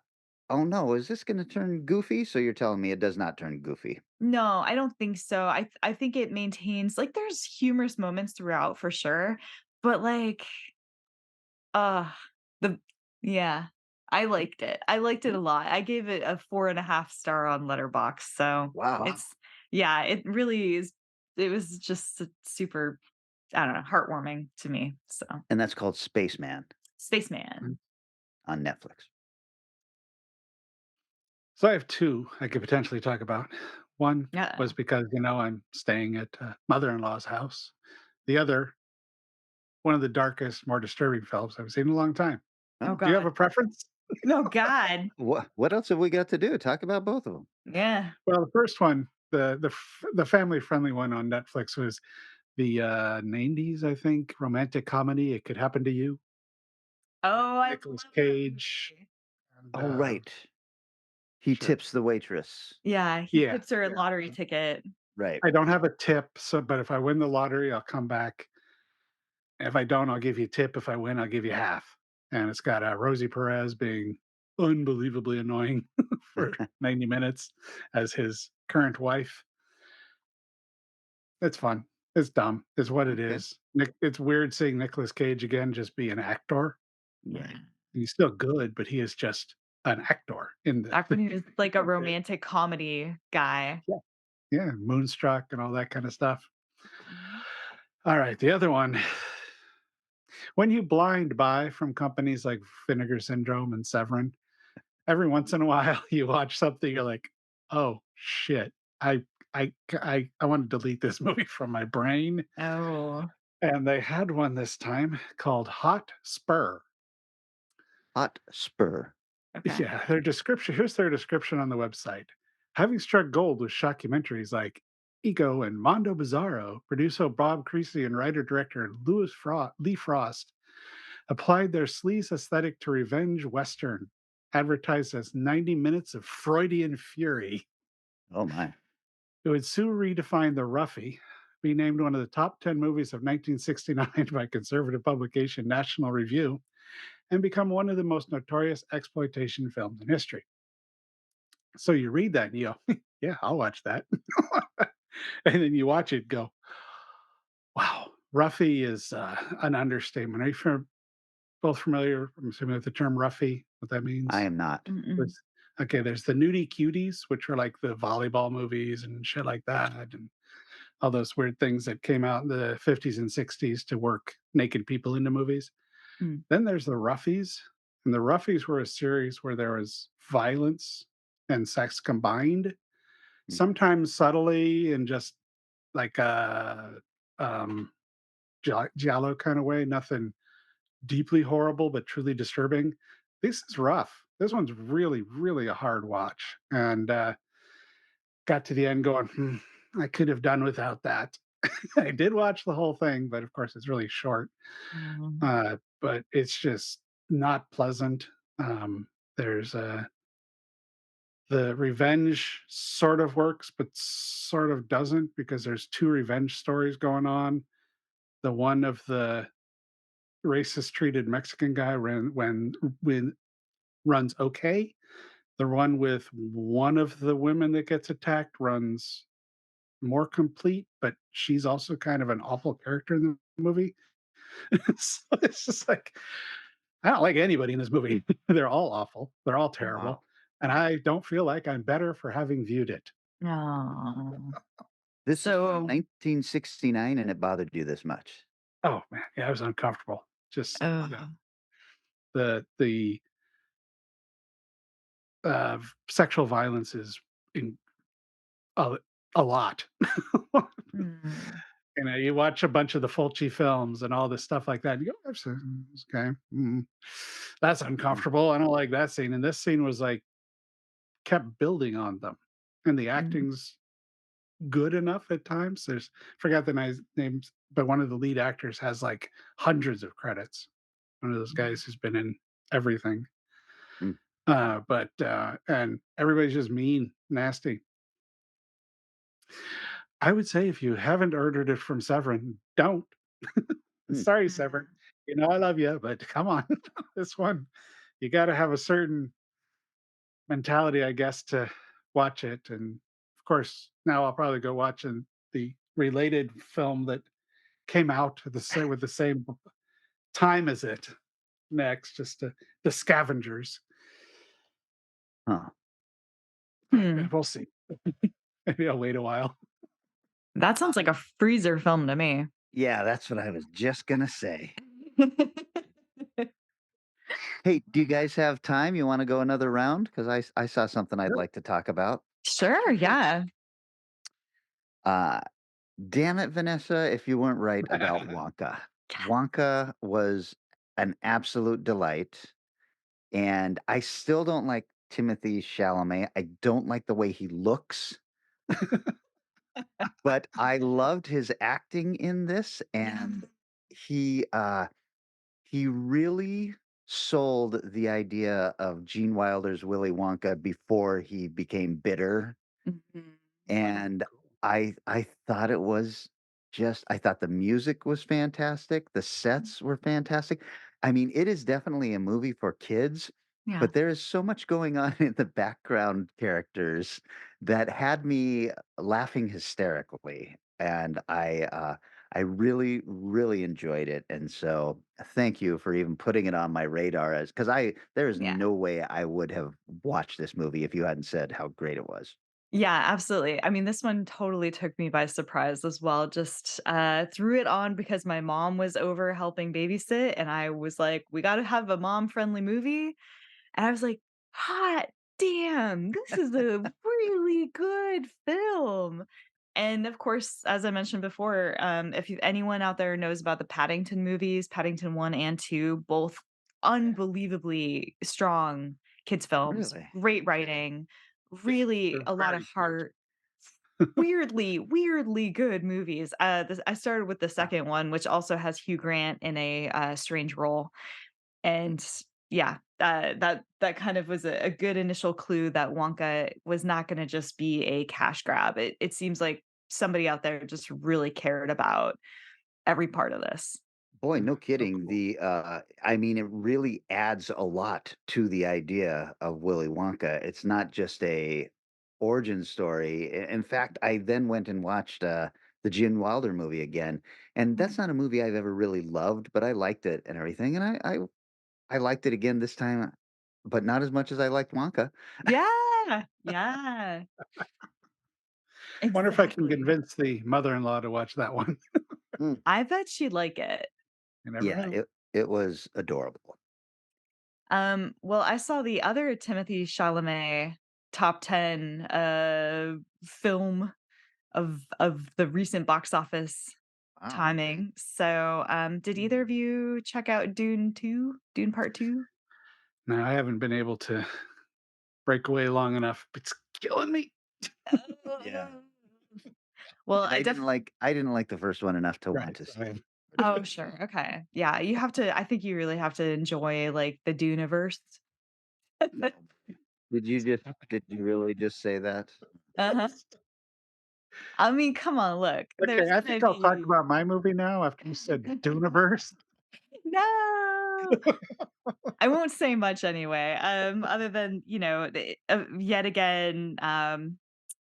D: "Oh, no, is this gonna turn goofy?" So you're telling me it does not turn goofy.
F: No, I don't think so. I think it maintains like, there's humorous moments throughout for sure, but, like, uh, the yeah, I liked it. I liked it a lot. I gave it a 4.5 star on Letterbox, so
D: Wow.
E: Wow.
F: it's yeah, it really is it was just super I don't know, heartwarming to me. So,
D: And that's called Spaceman
F: Spaceman.
D: on Netflix.
E: So I have two I could potentially talk about. One was
F: Yeah.
E: because, I'm staying at mother-in-law's house. The other, one of the darkest, more disturbing films I've seen in a long time.
F: Oh
E: Do you have
F: god.
E: a preference?
F: Oh god.
D: What else have we got to do? Talk about both of them.
F: Yeah.
E: Well, the first one, the family-friendly one on Netflix was the 90s, I think, romantic comedy, It Could Happen to You.
F: Oh, I
E: Nicolas
F: love that
E: Cage
F: movie.
E: and,
D: Oh, right. He
E: sure.
D: tips the waitress.
F: Yeah, he
E: Yeah,
F: tips her a
E: yeah.
F: lottery ticket.
D: Right.
E: I don't have a tip, but if I win the lottery, I'll come back. If I don't, I'll give you a tip. If I win, I'll give you half. And it's got Rosie Perez being unbelievably annoying for 90 minutes as his current wife. It's fun. It's dumb. It's what it
D: Okay.
E: is. It's weird seeing Nicolas Cage again just be an actor.
F: Yeah.
E: He's still good, but he is just an actor in the
F: Back when he was like a romantic comedy guy.
E: yeah, yeah, Moonstruck and all that kind of stuff.
F: Mhm.
E: All right, the other one. When you blind buy from companies like Vinegar Syndrome and Severin, every once in a while you watch something, you're like, "Oh shit, I want to delete this movie from my brain."
F: Oh,
E: And they had one this time called Hot Spur.
D: Hot Spur.
F: okay.
E: Yeah, here's their description on the website. Having struck gold with shockumentaries like Ego and Mondo Bizarro, producer Bob Creasy and writer-director Lee Frost applied their sleaze aesthetic to revenge western, advertised as 90 minutes of Freudian fury.
D: Oh my.
E: It would soon redefine the roughie, be named one of the top 10 movies of 1969 by conservative publication National Review, and become one of the most notorious exploitation films in history. So you read that and you go, yeah, I'll watch that. And then you watch it, go, wow, roughie is an understatement. Are you both familiar, I'm assuming, with the term roughie, what that
D: I
E: means?
D: am not.
F: Mm-mm.
E: There's okay, there's the nudie cuties, which are like the volleyball movies and shit like that, and all those weird things that came out in the 50s and 60s to work naked people into movies.
F: Mm.
E: Then there's the roughies, and the roughies were a series where there was violence and sex combined,
D: Mm,
E: sometimes subtly and just like um giallo kind of way, nothing deeply horrible, but truly disturbing. This is rough. This one's really, really a hard watch. And got to the end going, I could have done without that. I did watch the whole thing, but of course it's really short.
F: Um,
E: But it's just not pleasant. There's the revenge sort of works, but sort of doesn't because there's two revenge stories going on. The one of the racist treated Mexican guy when runs okay. The one with one of the women that gets attacked runs more complete, but she's also kind of an awful character in the movie. So it's just like I don't like anybody in this movie. They're all awful. They're all
D: wow.
E: terrible. And I don't feel like I'm better for having viewed it.
F: oh.
D: This is from
F: So,
D: 1969 and it bothered you this much.
E: Oh man, yeah, I was uncomfortable. Just yeah,
F: oh.
E: the sexual violence is in a, a lot.
F: Mm,
E: You watch a bunch of the Fulci films and all this stuff like that. And you go, okay, that's
D: Mhm,
E: uncomfortable. I don't like that scene. And this scene was like kept building on them, and the
F: mm,
E: acting's good enough at times. Forgot the names, but one of the lead actors has like hundreds of credits. One of those
F: mm.
E: guys who's been in everything.
D: mm,
E: But and everybody's just mean, nasty. I would say if you haven't ordered it from Severin, don't.
D: mm.
E: Sorry, Severin.
F: Mm.
E: I love you, but come on, this one, you got to have a certain mentality, I guess, to watch it. And of course, now I'll probably go watch the related film that came out with the same time as it next, the Scavengers.
D: Huh.
E: But
F: Hmm.
E: we'll see. Maybe I'll wait a while.
F: That sounds like a freezer film to me.
D: Yeah, that's what I was just gonna say. Hey, do you guys have time? You wanna go another round? Because I saw something I'd
E: Sure,
D: like to talk about.
F: Sure,
E: sure.
F: yeah.
D: Uh, damn it, Vanessa, if you weren't right about Wonka. Wonka was an absolute delight, and I still don't like Timothy Chalamet. I don't like the way he looks, but I loved his acting in this, and he, uh he really sold the idea of Gene Wilder's Willy Wonka before he became bitter,
F: Mhm.
D: and
E: Cool.
D: I thought it was just I thought the music was fantastic, the sets were fantastic. I mean, it is definitely a movie for kids,
F: Yeah.
D: but there is so much going on in the background characters that had me laughing hysterically, and I really, really enjoyed it, and so thank you for even putting it on my radar as because there is
F: Yeah.
D: no way I would have watched this movie if you hadn't said how great it was.
F: Yeah, absolutely. I mean, this one totally took me by surprise as well. Just threw it on because my mom was over helping babysit, and I was like, "We got to have a mom-friendly movie." And I was like, "Hot damn, this is a really good film." And of course, as I mentioned before, if anyone out there knows about the Paddington movies, Paddington 1 and 2, both unbelievably strong kids films,
D: Really?
F: great writing,
E: Yeah,
F: really
E: they're
F: a lot of
E: very cute.
F: heart, weirdly good movies. I started with the
E: Yeah.
F: second one, which also has Hugh Grant in a strange role, and yeah, that kind of was a good initial clue that Wonka was not gonna just be a cash grab. It seems like somebody out there just really cared about every part of this.
D: Boy, no
E: So
D: kidding.
E: cool.
D: I mean, it really adds a lot to the idea of Willy Wonka. It's not just a origin story. In fact, I then went and watched the Gene Wilder movie again, and that's
F: Mm.
D: not a movie I've ever really loved, but I liked it and everything, and I liked it again this time, but not as much as I liked Wonka.
F: Yeah, yeah,
E: Wonder if I can
F: exactly.
E: convince the mother-in-law to watch that one.
D: Mm.
F: I bet she'd like it.
E: You never
D: Yeah,
E: know.
D: it was adorable.
F: Well, I saw the other Timothy Chalamet top 10 film of the recent box office
D: Wow.
F: timing. So, did either of you check out Dune 2? Dune Part 2?
E: No, I haven't been able to break away long enough. It's killing me.
D: Yeah.
F: Well,
D: And I didn't like the first one enough to want
E: Right.
D: to see
E: I
F: oh, sure, okay. Yeah, you have to I think you really have to enjoy, like, the Duneverse.
D: no. Did you really just say that?
F: Uh-huh. I mean, come on, look,
E: Okay,
F: there's
E: I
F: gonna
E: think I'll talk
F: be
E: about my movie now after you said Duniverse.
F: No! I won't say much anyway, other than, yet again,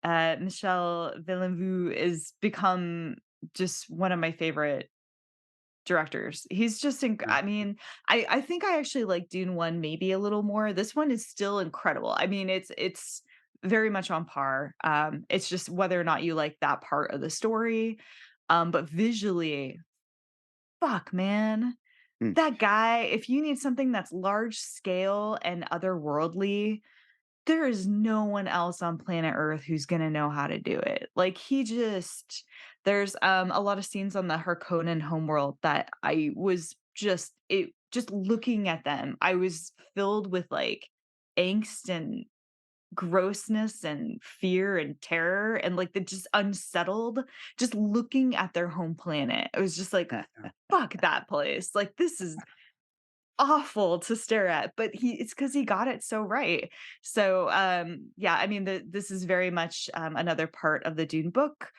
F: Michel Villeneuve is become just one of my favorite directors. He's just
E: Yeah.
F: I mean, I think I actually like Dune 1 maybe a little more. This one is still incredible. I mean, it's very much on par. It's just whether or not you like that part of the story. But visually, fuck, man.
D: Hmm.
F: That guy, if you need something that's large scale and otherworldly, there is no one else on planet Earth who's gonna know how to do it. Like, he just there's, a lot of scenes on the Harkonnen homeworld that I was just looking at them, I was filled with, like, angst and grossness and fear and terror and, like, the just unsettled, just looking at their home planet. It was just like,
E: Yeah.
F: "Fuck that place." Like, this is awful to stare at, but it's because he got it so right. So, yeah, I mean, this is very much, another part of the Dune book.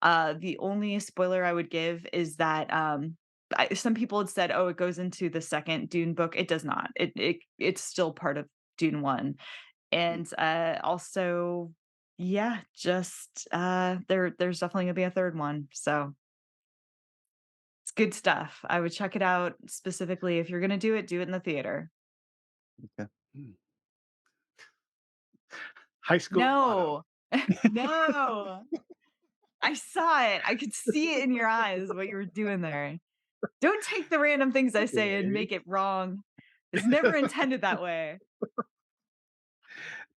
F: The only spoiler I would give is that, some people had said, "Oh, it goes into the second Dune book." It does not. It's still part of Dune 1. And, also, yeah, just, there's definitely gonna be a third one, so it's good stuff. I would check it out specifically if you're gonna do it in the theater.
D: Okay.
E: Hmm. High school motto.
F: No. No. I saw it. I could see it in your eyes what you were doing there. Don't take the random things I say and
E: Okay.
F: make it wrong. It's never intended that way.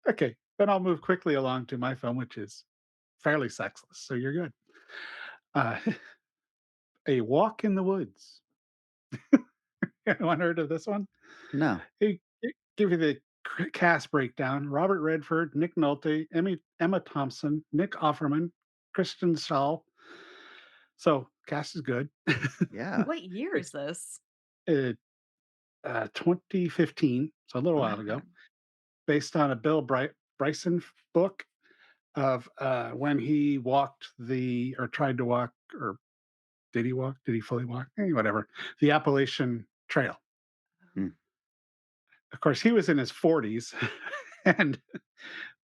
E: Okay, then I'll move quickly along to my film, which is fairly sexless, so you're good. Uh, A Walk in the Woods. Anyone heard of this one?
D: No.
E: Give you the cast breakdown: Robert Redford, Nick Nolte, Emma Thompson, Nick Offerman, Kristen Schaal. So cast is good.
D: Yeah.
F: What year is this?
E: Uh, 2015, so a little
D: Oh,
E: while ago, based on a Bryson book of when he walked or tried to walk, or did he walk? Did he fully walk? Whatever. The Appalachian Trail.
D: mm,
E: Of course, he was in his 40s, and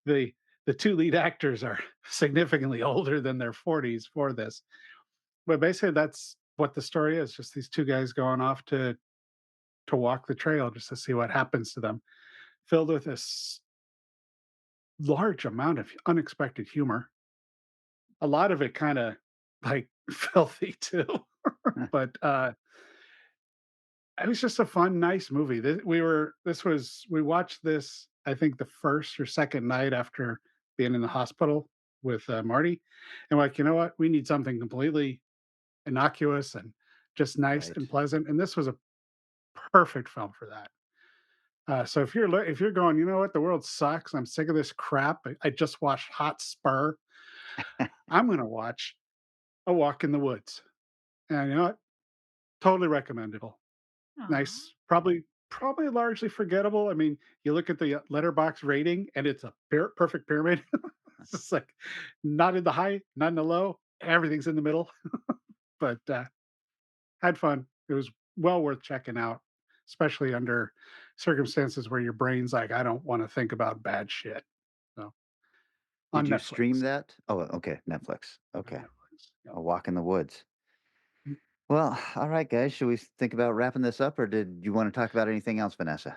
E: the the two lead actors are significantly older than their 40s for this. But basically, that's what the story is. Just these two guys going off to walk the trail just to see what happens to them. Filled with this large amount of unexpected humor. A lot of it kind of like filthy too,
D: huh,
E: but it was just a fun, nice movie. We watched this, I think, the first or second night after being in the hospital with Marty, and like, you know what, we need something completely innocuous and just nice
D: right.
E: and pleasant, and this was a perfect film for that. So if you're going, you know what, the world sucks, I'm sick of this crap. I just watched Hot Spur. I'm gonna watch A Walk in the Woods, and you know what, totally recommendable.
F: Aw.
E: Nice. Probably largely forgettable. I mean, you look at the letterbox rating and it's a perfect pyramid. It's just like not in the high, not in the low. Everything's in the middle. But had fun. It was well worth checking out, especially under circumstances where your brain's like, I don't want to think about bad shit. So
D: Did
E: on
D: you stream
E: Netflix.
D: that? Oh, okay, Netflix.
E: On
D: Okay.
E: Netflix.
D: A Walk in the Woods.
E: Yep.
D: Well, all right, guys. Should we think about wrapping this up, or did you want to talk about anything else, Vanessa?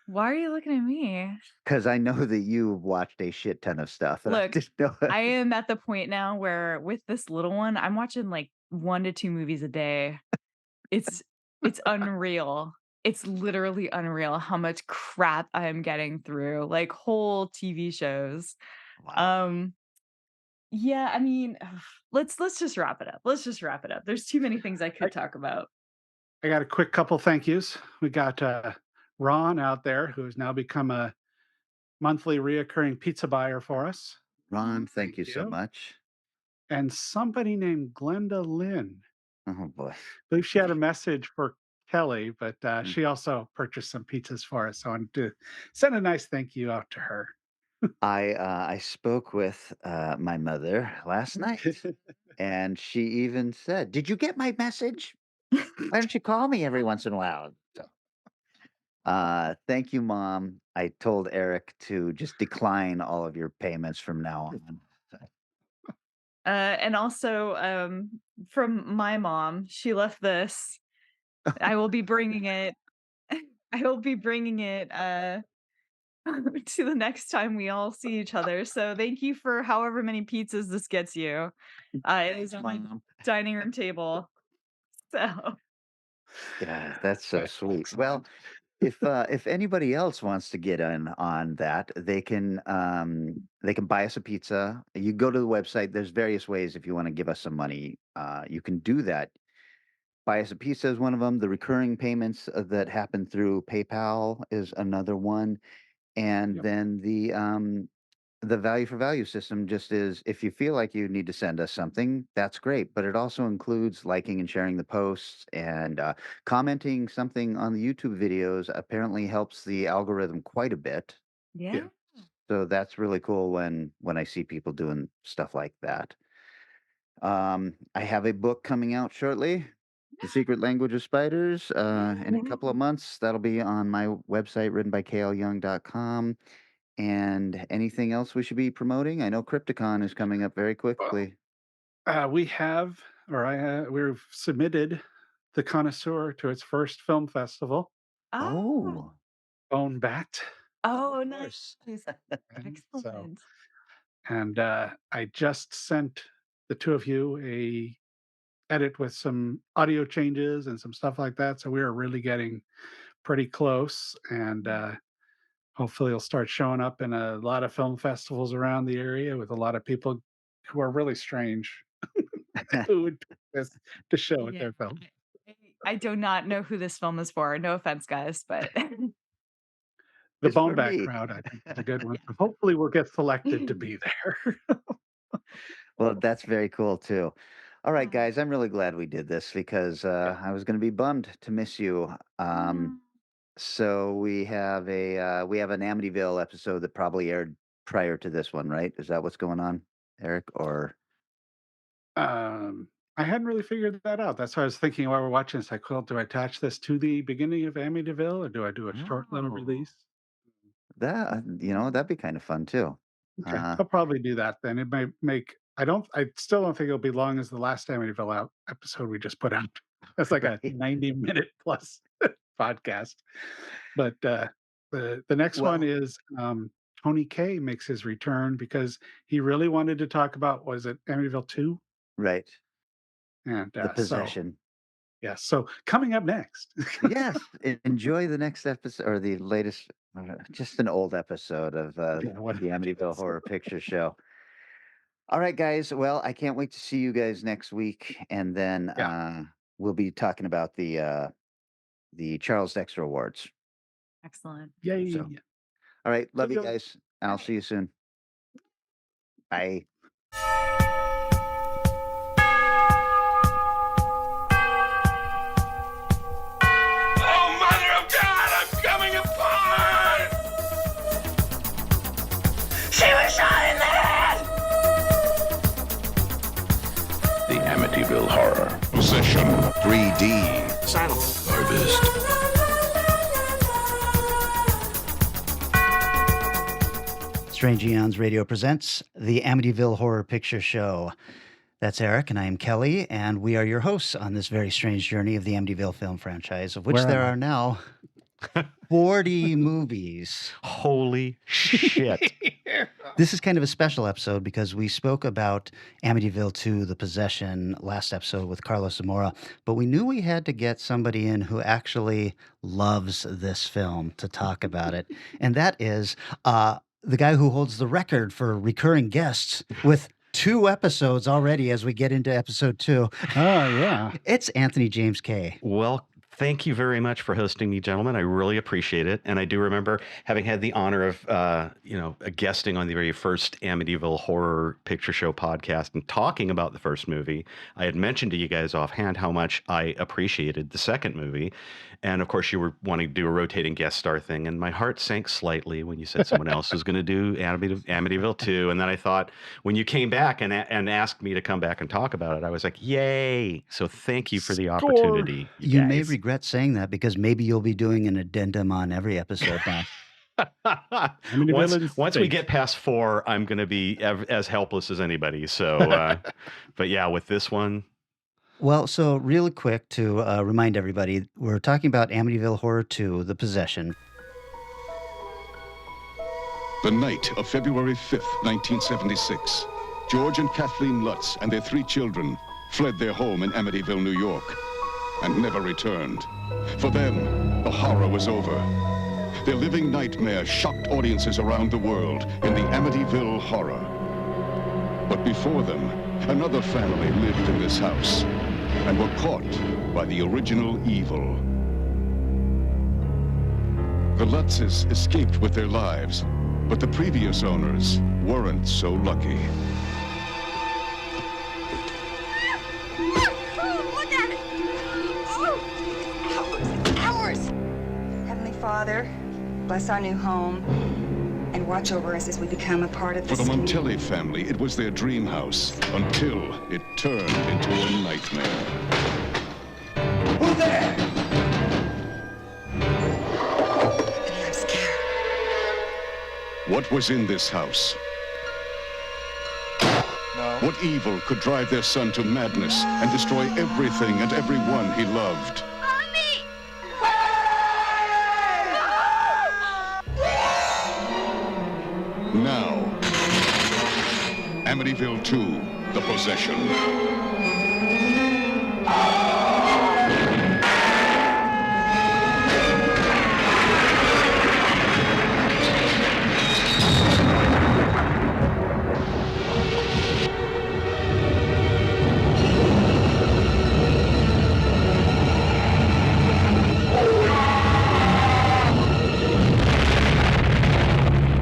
F: Why are you looking at me?
D: Because I know that you watched a shit ton of stuff, and I
F: Look,
D: just know.
F: I am at the point now where with this little one, I'm watching like 1 to 2 movies a day. It's it's unreal. It's literally unreal how much crap I am getting through, like whole TV shows.
D: Wow.
F: Um, yeah, I mean, let's just wrap it up. Let's just wrap it up. There's too many things I
E: I,
F: could talk about.
E: I got a quick couple thank yous. We got Ron out there, who has now become a monthly reoccurring pizza buyer for us.
D: Ron, thank
E: Thank
D: you so
E: you.
D: much.
E: And somebody named Glenda Lynn.
D: Oh boy.
E: I believe she had a message for Kelly, but
D: Mm.
E: she also purchased some pizzas for us. So I wanted to send a nice thank you out to her.
D: I spoke with my mother last night, and she even said, "Did you get my message? Why don't you call me every once in a while?" So, thank you, Mom. I told Eric to just decline all of your payments from now on. So,
F: And also, from my mom, she left this. I will be bringing it I will be bringing it, to the next time we all see each other. So thank you for however many pizzas this gets you. It is
D: thanks,
F: on my
D: Mom.
F: dining room table. So,
D: Yeah, that's so
E: But
D: sweet. Well,
E: excellent.
D: if anybody else wants to get in on that, they can buy us a pizza. You go to the website. There's various ways if you want to give us some money. You can do that. Buy us a pizza is one of them. The recurring payments that happen through PayPal is another one, and
E: Yep.
D: then the value for value system just is if you feel like you need to send us something, that's great. But it also includes liking and sharing the posts and commenting something on the YouTube videos apparently helps the algorithm quite a bit.
F: yeah.
E: Yeah.
D: So that's really cool when I see people doing stuff like that. I have a book coming out shortly, The Secret Language of Spiders, in a couple of months. That'll be on my website, written by klyoung.com. And anything else we should be promoting? I know Crypticon is coming up very
E: Well,
D: quickly.
E: we have, or we've submitted The Connoisseur to its first film festival,
F: Oh.
D: Oh,
E: Bone Bat.
F: Oh,
D: of
F: nice.
D: course.
E: And so
F: Excellent.
E: and I just sent the two of you a edit with some audio changes and some stuff like that. So we are really getting pretty close, and hopefully it'll start showing up in a lot of film festivals around the area with a lot of people who are really strange who would pick this to show at
F: Yeah.
E: their film.
F: I do not know who this film is for. No offense, guys, but
E: The
D: It's for
E: Boneback
D: me.
E: Crowd, I think, is a good one. Hopefully, we'll get selected to be there.
D: Well, that's very cool too. All right,
F: yeah.
D: guys, I'm really glad we did this because I was going to be bummed to miss you.
F: Mm.
D: So we have an Amityville episode that probably aired prior to this one, right? Is that what's going on, Eric? Or
E: I hadn't really figured that out. That's why I was thinking while we're watching this. Like, well, do I attach this to the beginning of Amityville, or do I do a short little
D: oh,
E: release?
D: that that'd be kind of fun too.
E: Okay,
D: Uh,
E: I'll probably do that then. It might make. I still don't think it'll be long as the last Amityville episode we just put out. That's like a
D: right.
E: 90-minute plus podcast. But the next one
D: Well,
E: is Tony K makes his return because he really wanted to talk about, was it Amityville 2?
D: right.
E: And
D: The
E: so
D: possession.
E: yeah, so coming up next.
D: Yes, enjoy the next episode or the latest, just an old episode of
E: Yeah, what
D: the Amityville Horror Picture Show. All right, guys. Well, I can't wait to see you guys next week, and then
E: yeah.
D: we'll be talking about the Charles Dexter Awards.
F: Excellent.
E: Yay.
D: So, all right, love you
E: Toodles.
D: guys. I'll see you soon. Bye.
A: Oh, mother of God, I'm coming apart! She was shot in the head!
B: The Amityville Horror.
C: Possession.
A: 3D.
G: Silence.
A: Harvest.
H: Strange Eons Radio presents the Amityville Horror Picture Show. That's Eric, and I am Kelly, and we are your hosts on this very strange journey of the Amityville film franchise, of which
G: Where
H: there
G: am I?
H: are now 40 movies.
G: Holy shit.
H: This is kind of a special episode because we spoke about Amityville II, The Possession, last episode with Carlos Zamora, but we knew we had to get somebody in who actually loves this film to talk about it, and that is the guy who holds the record for recurring guests with 2 episodes already as we get into episode 2.
E: Oh, yeah.
H: It's Anthony James Kay.
G: Well, thank you very much for hosting me, gentlemen. I really appreciate it. And I do remember having had the honor of, guesting on the very first Amityville Horror Picture Show podcast and talking about the first movie. I had mentioned to you guys offhand how much I appreciated the second movie. And of course, you were wanting to do a rotating guest star thing. And my heart sank slightly when you said someone else was going to do Amityville 2. And then I thought, when you came back and asked me to come back and talk about it, I was like, yay. So thank you for the opportunity.
H: You may
G: guys.
H: regret saying that because maybe you'll be doing an addendum on every episode now.
G: Once we get past 4, I'm going to be as helpless as anybody. So, but yeah, with this one,
H: Well, so really quick to remind everybody, we're talking about Amityville Horror 2, The Possession.
I: The night of February 5th, 1976, George and Kathleen Lutz and their 3 children fled their home in Amityville, New York, and never returned. For them, the horror was over. Their living nightmare shocked audiences around the world in the Amityville Horror. But before them, another family lived in this house and were caught by the original evil. The Lutzes escaped with their lives, but the previous owners weren't so lucky.
J: Look at it! Oh, ours! Heavenly Father, bless our new home and watch over us as we become a part of
I: For
J: this
I: the Montelli family, it was their dream house until it turned into a nightmare.
A: Who's there?
J: I'm scared.
I: What was in this house? What evil could drive their son to madness and destroy everything and everyone he loved? Now, Amityville II, The Possession.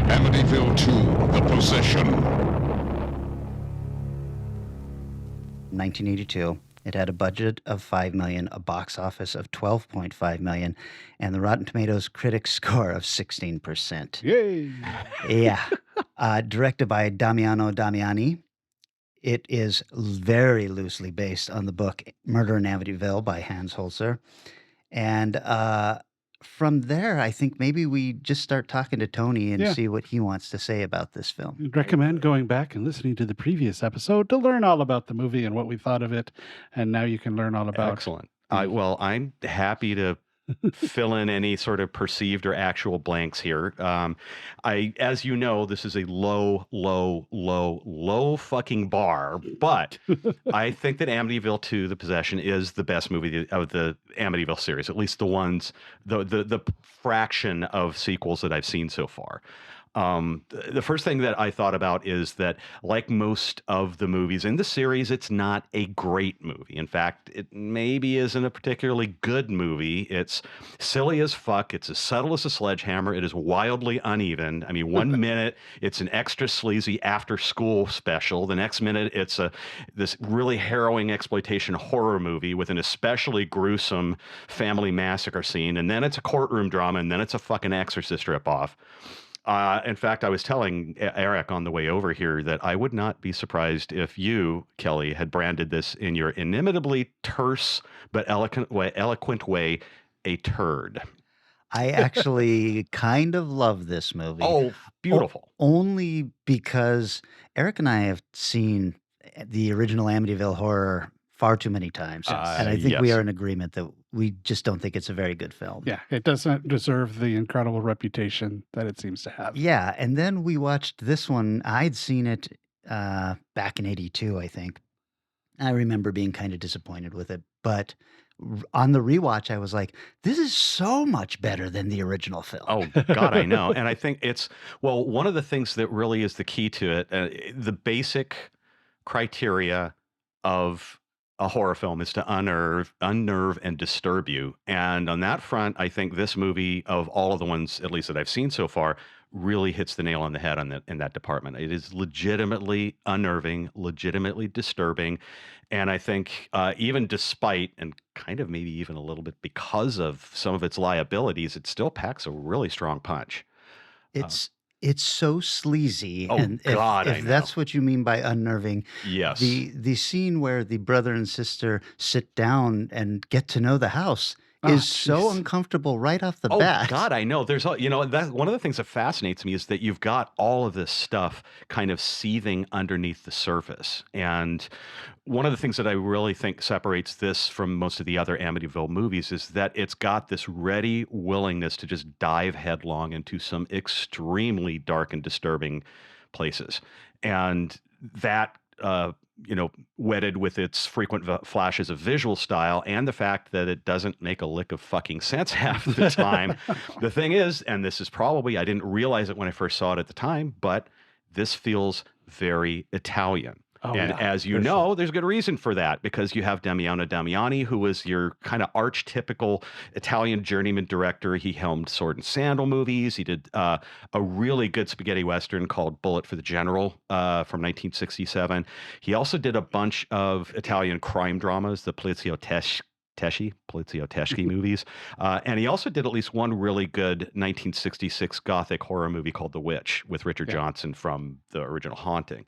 I: Amityville II, The Possession.
H: 1982. It had a budget of $5 million, a box office of $12.5 million, and the Rotten Tomatoes critics score of 16%.
E: Yay!
H: Yeah. Directed by Damiano Damiani. It is very loosely based on the book Murder in Amityville by Hans Holzer. And from there, I think maybe we just start talking to Tony and
E: Yeah.
H: see what he wants to say about this film.
E: I'd recommend going back and listening to the previous episode to learn all about the movie and what we thought of it. And now you can learn all about.
G: Excellent. Well, I'm happy to fill in any sort of perceived or actual blanks here. As you know, this is a low fucking bar, but I think that Amityville 2, The Possession, is the best movie of the Amityville series, at least the ones, the fraction of sequels that I've seen so far. The first thing that I thought about is that, like most of the movies in the series, it's not a great movie. In fact, it maybe isn't a particularly good movie. It's silly as fuck. It's as subtle as a sledgehammer. It is wildly uneven. I mean, one minute it's an extra sleazy after-school special. The next minute it's this really harrowing exploitation horror movie with an especially gruesome family massacre scene. And then it's a courtroom drama, and then it's a fucking Exorcist ripoff. In fact, I was telling Eric on the way over here that I would not be surprised if you, Kelly, had branded this in your inimitably terse but eloquent way, a turd.
H: I actually kind of love this movie.
G: Oh, beautiful.
H: Only because Eric and I have seen the original Amityville Horror far too many times. And I think we
G: yes.
H: are in agreement that we just don't think it's a very good film.
E: Yeah, it doesn't deserve the incredible reputation that it seems to have.
H: Yeah, and then we watched this one. I'd seen it back in 82, I think. I remember being kind of disappointed with it. But on the rewatch, I was like, this is so much better than the original film.
G: Oh, God, I know. And I think it's, well, one of the things that really is the key to it, the basic criteria of a horror film is to unnerve, and disturb you. And on that front, I think this movie, of all of the ones, at least that I've seen so far, really hits the nail on the head in that department. It is legitimately unnerving, legitimately disturbing. And I think even despite, and kind of maybe even a little bit because of some of its liabilities, it still packs a really strong punch.
H: It's so sleazy.
G: Oh,
H: and
G: God, I
H: if
G: know.
H: that's what you mean by unnerving,
G: Yes.
H: the scene where the brother and sister sit down and get to know the house
E: Oh,
H: is so
E: jeez.
H: uncomfortable right off the
G: Oh,
H: bat.
G: God, I know. There's, that one of the things that fascinates me is that you've got all of this stuff kind of seething underneath the surface. And one of the things that I really think separates this from most of the other Amityville movies is that it's got this ready willingness to just dive headlong into some extremely dark and disturbing places. And that, wedded with its frequent flashes of visual style and the fact that it doesn't make a lick of fucking sense half the time. The thing is, and this is probably, I didn't realize it when I first saw it at the time, but this feels very Italian.
E: Oh,
G: And
E: yeah,
G: as you
E: for
G: know,
E: sure.
G: there's good reason for that, because you have Damiano Damiani, who was your kind of archetypical Italian journeyman director. He helmed Sword and Sandal movies. He did a really good spaghetti western called Bullet for the General from 1967. He also did a bunch of Italian crime dramas, the Polizio Teschi movies. And he also did at least one really good 1966 Gothic horror movie called The Witch with Richard Johnson from the original Haunting.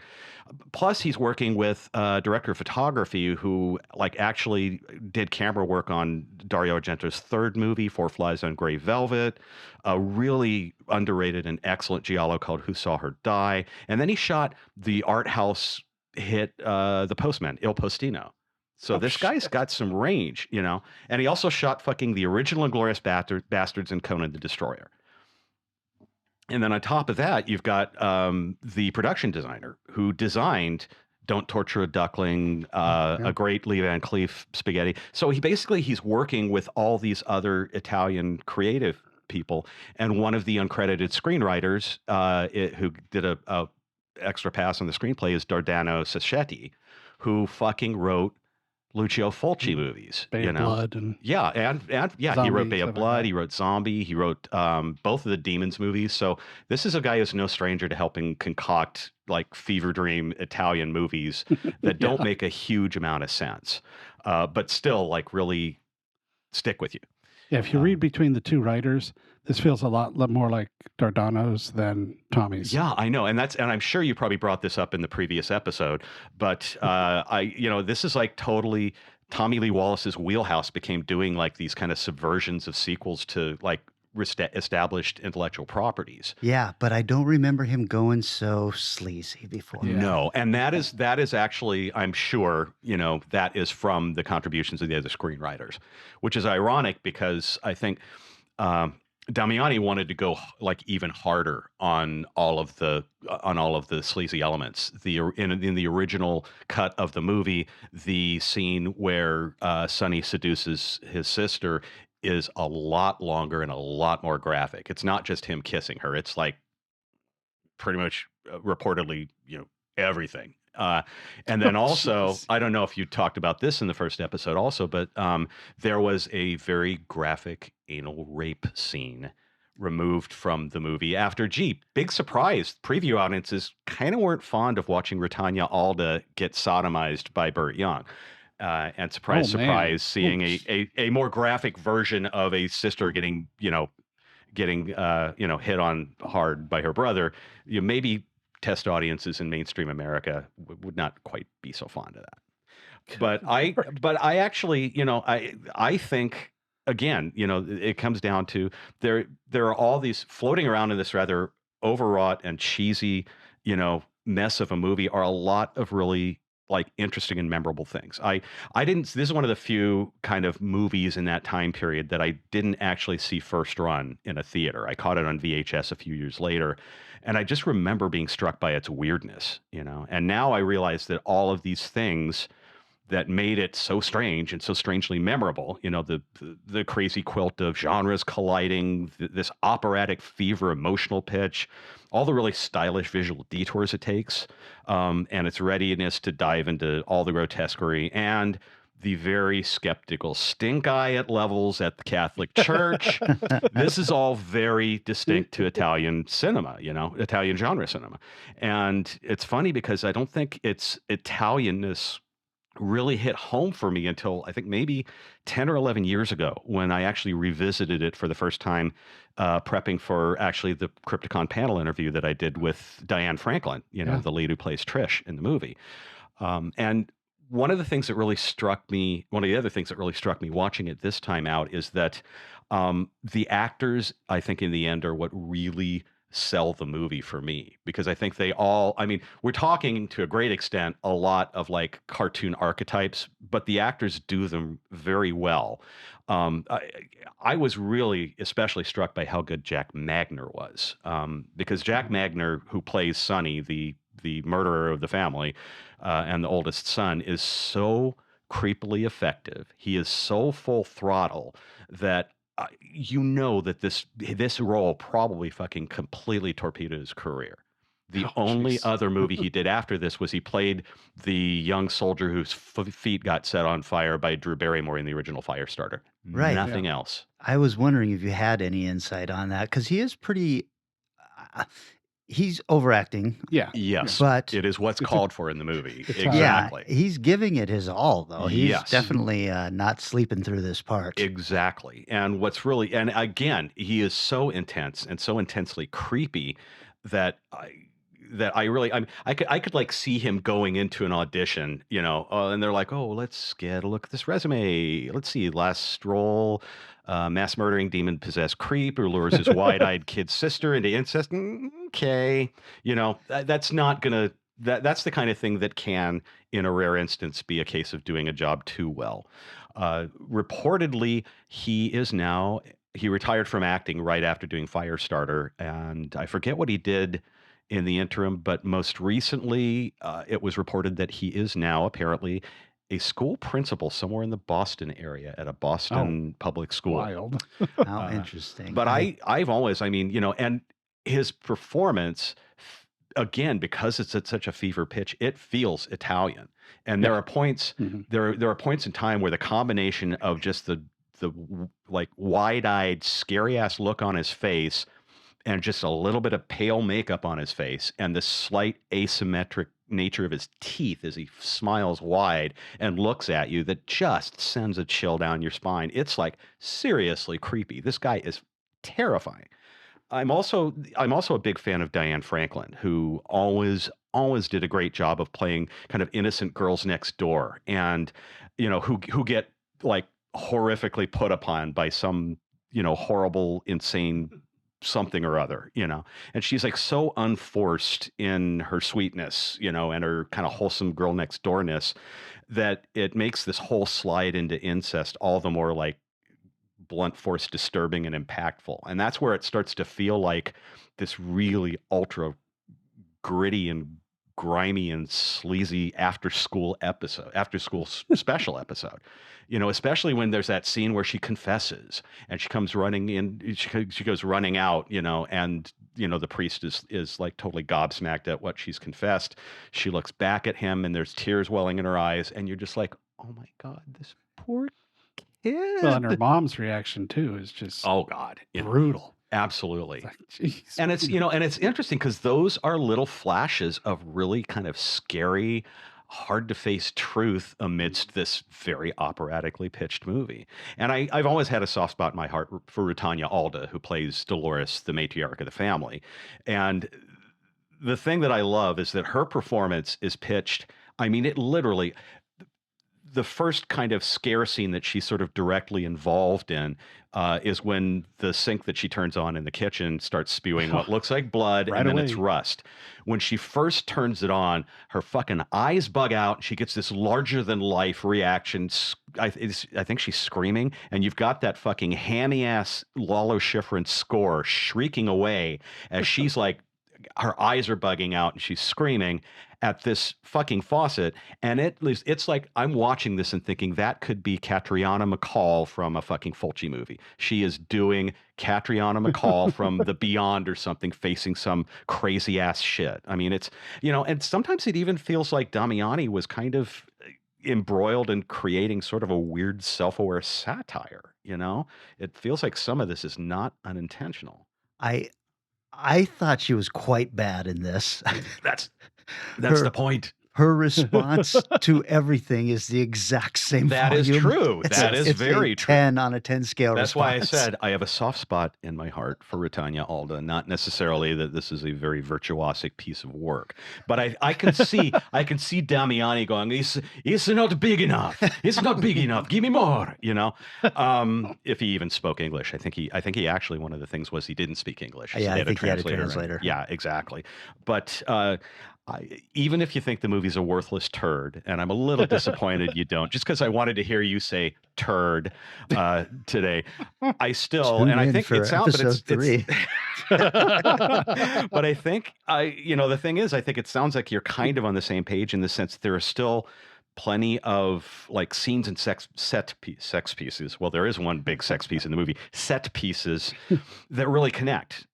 G: Plus, he's working with a director of photography who actually did camera work on Dario Argento's third movie, Four Flies on Grey Velvet, a really underrated and excellent giallo called Who Saw Her Die. And then he shot the art house hit The Postman, Il Postino. So this guy's got some range, and he also shot fucking the original Inglourious Bastards and Conan the Destroyer. And then on top of that, you've got the production designer who designed Don't Torture a Duckling, a great Lee Van Cleef spaghetti. So he's working with all these other Italian creative people. And one of the uncredited screenwriters who did a extra pass on the screenplay is Dardano Sacchetti, who fucking wrote Lucio Fulci movies,
K: Bay of Blood and
G: yeah, and yeah, he wrote
K: Zombie,
G: Bay of
K: stuff like
G: Blood,
K: that.
G: he wrote Zombie, he wrote both of the Demons movies. So this is a guy who's no stranger to helping concoct like fever dream Italian movies that don't make a huge amount of sense, but still like really stick with you.
K: Yeah, if you read between the two writers, this feels a lot more like Dardano's than Tommy's.
G: Yeah, I know, and I'm sure you probably brought this up in the previous episode, but this is like totally Tommy Lee Wallace's wheelhouse became doing like these kind of subversions of sequels to like established intellectual properties.
H: Yeah, but I don't remember him going so sleazy before.
G: No, and that is actually, I'm sure, that is from the contributions of the other screenwriters, which is ironic because I think Damiani wanted to go like even harder on all of the sleazy elements. In the original cut of the movie, the scene where Sonny seduces his sister is a lot longer and a lot more graphic. It's not just him kissing her. It's like pretty much reportedly, everything. And then also, I don't know if you talked about this in the first episode also, but there was a very graphic anal rape scene removed from the movie after, big surprise, preview audiences kind of weren't fond of watching Retanya Alda get sodomized by Burt Young. And surprise, seeing a more graphic version of a sister getting hit on hard by her brother, maybe test audiences in mainstream America would not quite be so fond of that. But I actually, I think again, it comes down to there are all these floating around in this rather overwrought and cheesy, mess of a movie are a lot of really like interesting and memorable things. This is one of the few kind of movies in that time period that I didn't actually see first run in a theater. I caught it on VHS a few years later, and I just remember being struck by its weirdness, and now I realize that all of these things that made it so strange and so strangely memorable, the crazy quilt of genres colliding, this operatic fever emotional pitch, all the really stylish visual detours it takes, and its readiness to dive into all the grotesquerie, and the very skeptical stink eye at levels at the Catholic Church. This is all very distinct to Italian cinema, Italian genre cinema. And it's funny because I don't think its Italianness really hit home for me until I think maybe 10 or 11 years ago when I actually revisited it for the first time, prepping for actually the Crypticon panel interview that I did with Diane Franklin, the lead who plays Trish in the movie. And one of the other things that really struck me watching it this time out is that the actors, I think in the end, are what really sell the movie for me, because I think we're talking to a great extent a lot of like cartoon archetypes, but the actors do them very well. I was really especially struck by how good Jack Magner was, because Jack Magner, who plays Sonny, the murderer of the family and the oldest son, is so creepily effective. He is so full throttle that that this role probably fucking completely torpedoed his career. The only other movie he did after this was he played the young soldier whose feet got set on fire by Drew Barrymore in the original Firestarter.
H: Right.
G: Nothing else.
H: I was wondering if you had any insight on that, because he is pretty. He's overacting.
E: Yeah.
G: Yes.
H: But
G: it is what's called for in the movie. Exactly.
H: Yeah, he's giving it his all, though. He's
G: Yes.
H: definitely not sleeping through this part.
G: Exactly. And again, he is so intense and so intensely creepy that I could like see him going into an audition, and they're like, oh, let's get a look at this resume. Let's see, last role, mass murdering demon possessed creep who lures his wide-eyed kid sister into incest. Okay, that's not gonna. That's the kind of thing that can, in a rare instance, be a case of doing a job too well. Reportedly, he is now he retired from acting right after doing Firestarter, and I forget what he did in the interim, but most recently, it was reported that he is now apparently a school principal somewhere in the Boston area at a
K: Oh,
G: Boston public school.
K: wild.
H: How
G: Uh,
H: interesting.
G: but I've always, I mean, and his performance, again, because it's at such a fever pitch, it feels Italian. And there
K: Yeah.
G: are points,
K: Mhm.
G: there are points in time where the combination of just the like wide-eyed, scary-ass look on his face and just a little bit of pale makeup on his face and the slight asymmetric nature of his teeth as he smiles wide and looks at you that just sends a chill down your spine. It's like seriously creepy. This guy is terrifying. I'm also a big fan of Diane Franklin, who always did a great job of playing kind of innocent girls next door, and who get like horrifically put upon by some horrible, insane something or other, and she's like so unforced in her sweetness, and her kind of wholesome girl next doorness that it makes this whole slide into incest all the more like blunt force disturbing and impactful. And that's where it starts to feel like this really ultra gritty and grimy and sleazy after school special episode, especially when there's that scene where she confesses and she comes running in, she goes running out, and the priest is like totally gobsmacked at what she's confessed. She looks back at him and there's tears welling in her eyes, and you're just like, oh my God, this poor
K: Well, and her
G: kid.
K: mom's reaction too is just
G: Oh God,
K: brutal.
G: absolutely.
K: Like, jeez.
G: And it's interesting because those are little flashes of really kind of scary, hard to face truth amidst this very operatically pitched movie. And I've always had a soft spot in my heart for Rutanya Alda, who plays Dolores, the matriarch of the family. And the thing that I love is that her performance is pitched. I mean, it literally, the first kind of scare scene that she's sort of directly involved in is when the sink that she turns on in the kitchen starts spewing what looks like blood,
K: Right
G: and then it's
K: away.
G: rust. When she first turns it on, her fucking eyes bug out. She gets this larger than life reaction. I think she's screaming, and you've got that fucking hammy ass Lalo Schifrin score shrieking away as she's like, her eyes are bugging out and she's screaming at this fucking faucet. And it's like I'm watching this and thinking that could be Catriona MacColl from a fucking Fulci movie. She is doing Catriona MacColl from The Beyond or something, facing some crazy ass shit. I mean, it's, and sometimes it even feels like Damiani was kind of embroiled in creating sort of a weird self-aware satire. It feels like some of this is not unintentional.
H: I thought she was quite bad in this.
G: That's
H: Her-
G: the point.
H: Her response to everything is the exact same
G: That is
H: volume.
G: true. That is
H: It's
G: very
H: a
G: true.
H: 10 on a 10 scale
G: That's why I
H: response.
G: said I have a soft spot in my heart for Rutanya Alda. Not necessarily that this is a very virtuosic piece of work, but I can see Damiani going, it's not big enough. It's not big enough. Give me more. If he even spoke English, I think he actually, one of the things was he didn't speak English.
H: Yeah,
G: He
H: I think he had a
G: in.
H: translator.
G: Yeah, exactly. But even if you think the movie's a worthless turd, and I'm a little disappointed you don't, just because I wanted to hear you say turd today, I still,
H: Tune
G: and I
H: in
G: think
H: for
G: it sounds, but
H: episode 3.
G: but I think the thing is, I think it sounds like you're kind of on the same page in the sense that there are still plenty of like scenes and sex pieces. Well, there is one big sex piece in the movie, set pieces that really connect.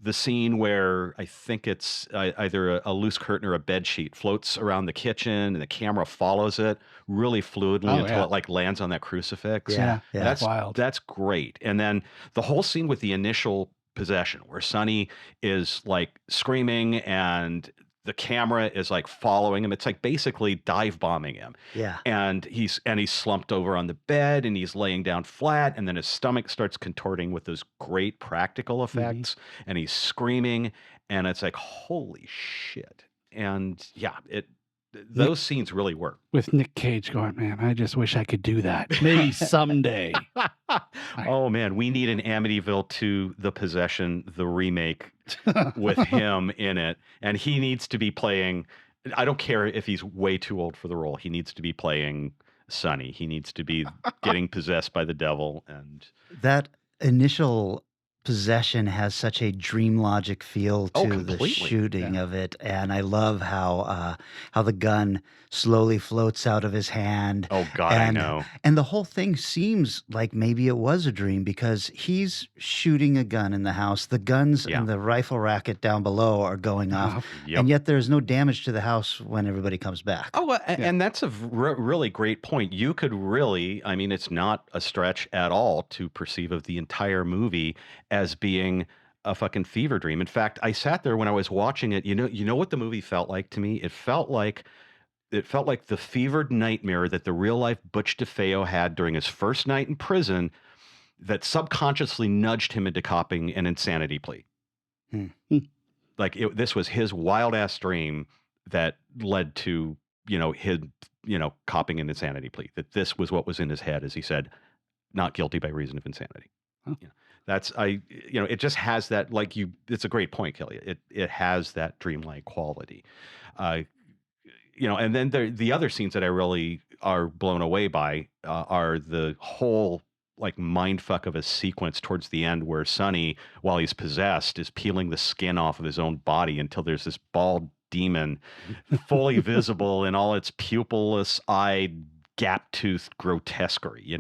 G: The scene where I think it's either a loose curtain or a bed sheet floats around the kitchen and the camera follows it really fluidly until it like lands on that crucifix.
H: Yeah,
K: That's wild.
G: That's great. And then the whole scene with the initial possession where Sonny is like screaming and the camera is like following him. It's like basically dive bombing him.
H: Yeah.
G: And he's slumped over on the bed and he's laying down flat, and then his stomach starts contorting with those great practical effects, and he's screaming, and it's like, holy shit. And yeah, those scenes really work.
K: With Nick Cage going, man, I just wish I could do that. Maybe someday.
G: Oh man, we need an Amityville II, The Possession, the remake with him in it. And he needs to be playing, I don't care if he's way too old for the role. He needs to be playing Sonny. He needs to be getting possessed by the devil. And
H: That initial possession has such a dream logic feel
G: Oh,
H: to the
G: completely.
H: shooting
E: Yeah.
H: of it, and I love how the gun slowly floats out of his hand,
G: Oh God, I
H: and
G: know.
H: and the whole thing seems like maybe it was a dream because he's shooting a gun in the house. The guns
G: Yeah.
H: in the rifle racket down below are going off,
G: Yep.
H: and yet there's no damage to the house when everybody comes back.
G: Oh,
E: Yeah.
G: and that's a really great point. You could really, I mean, it's not a stretch at all to perceive of the entire movie as being a fucking fever dream. In fact, I sat there when I was watching it. You know what the movie felt like to me? It felt like the fevered nightmare that the real life Butch DeFeo had during his first night in prison that subconsciously nudged him into copying an insanity plea.
H: Hmm.
G: Like this was his wild ass dream that led to, his, copying an insanity plea, that this was what was in his head as he said, not guilty by reason of insanity.
E: Huh.
G: It just has that, it's a great point, Kelly. It has that dreamlike quality. And then the other scenes that I really are blown away by are the whole like mind fuck of a sequence towards the end where Sonny, while he's possessed, is peeling the skin off of his own body until there's this bald demon fully visible in all its pupilless eyed, gap-toothed grotesquerie,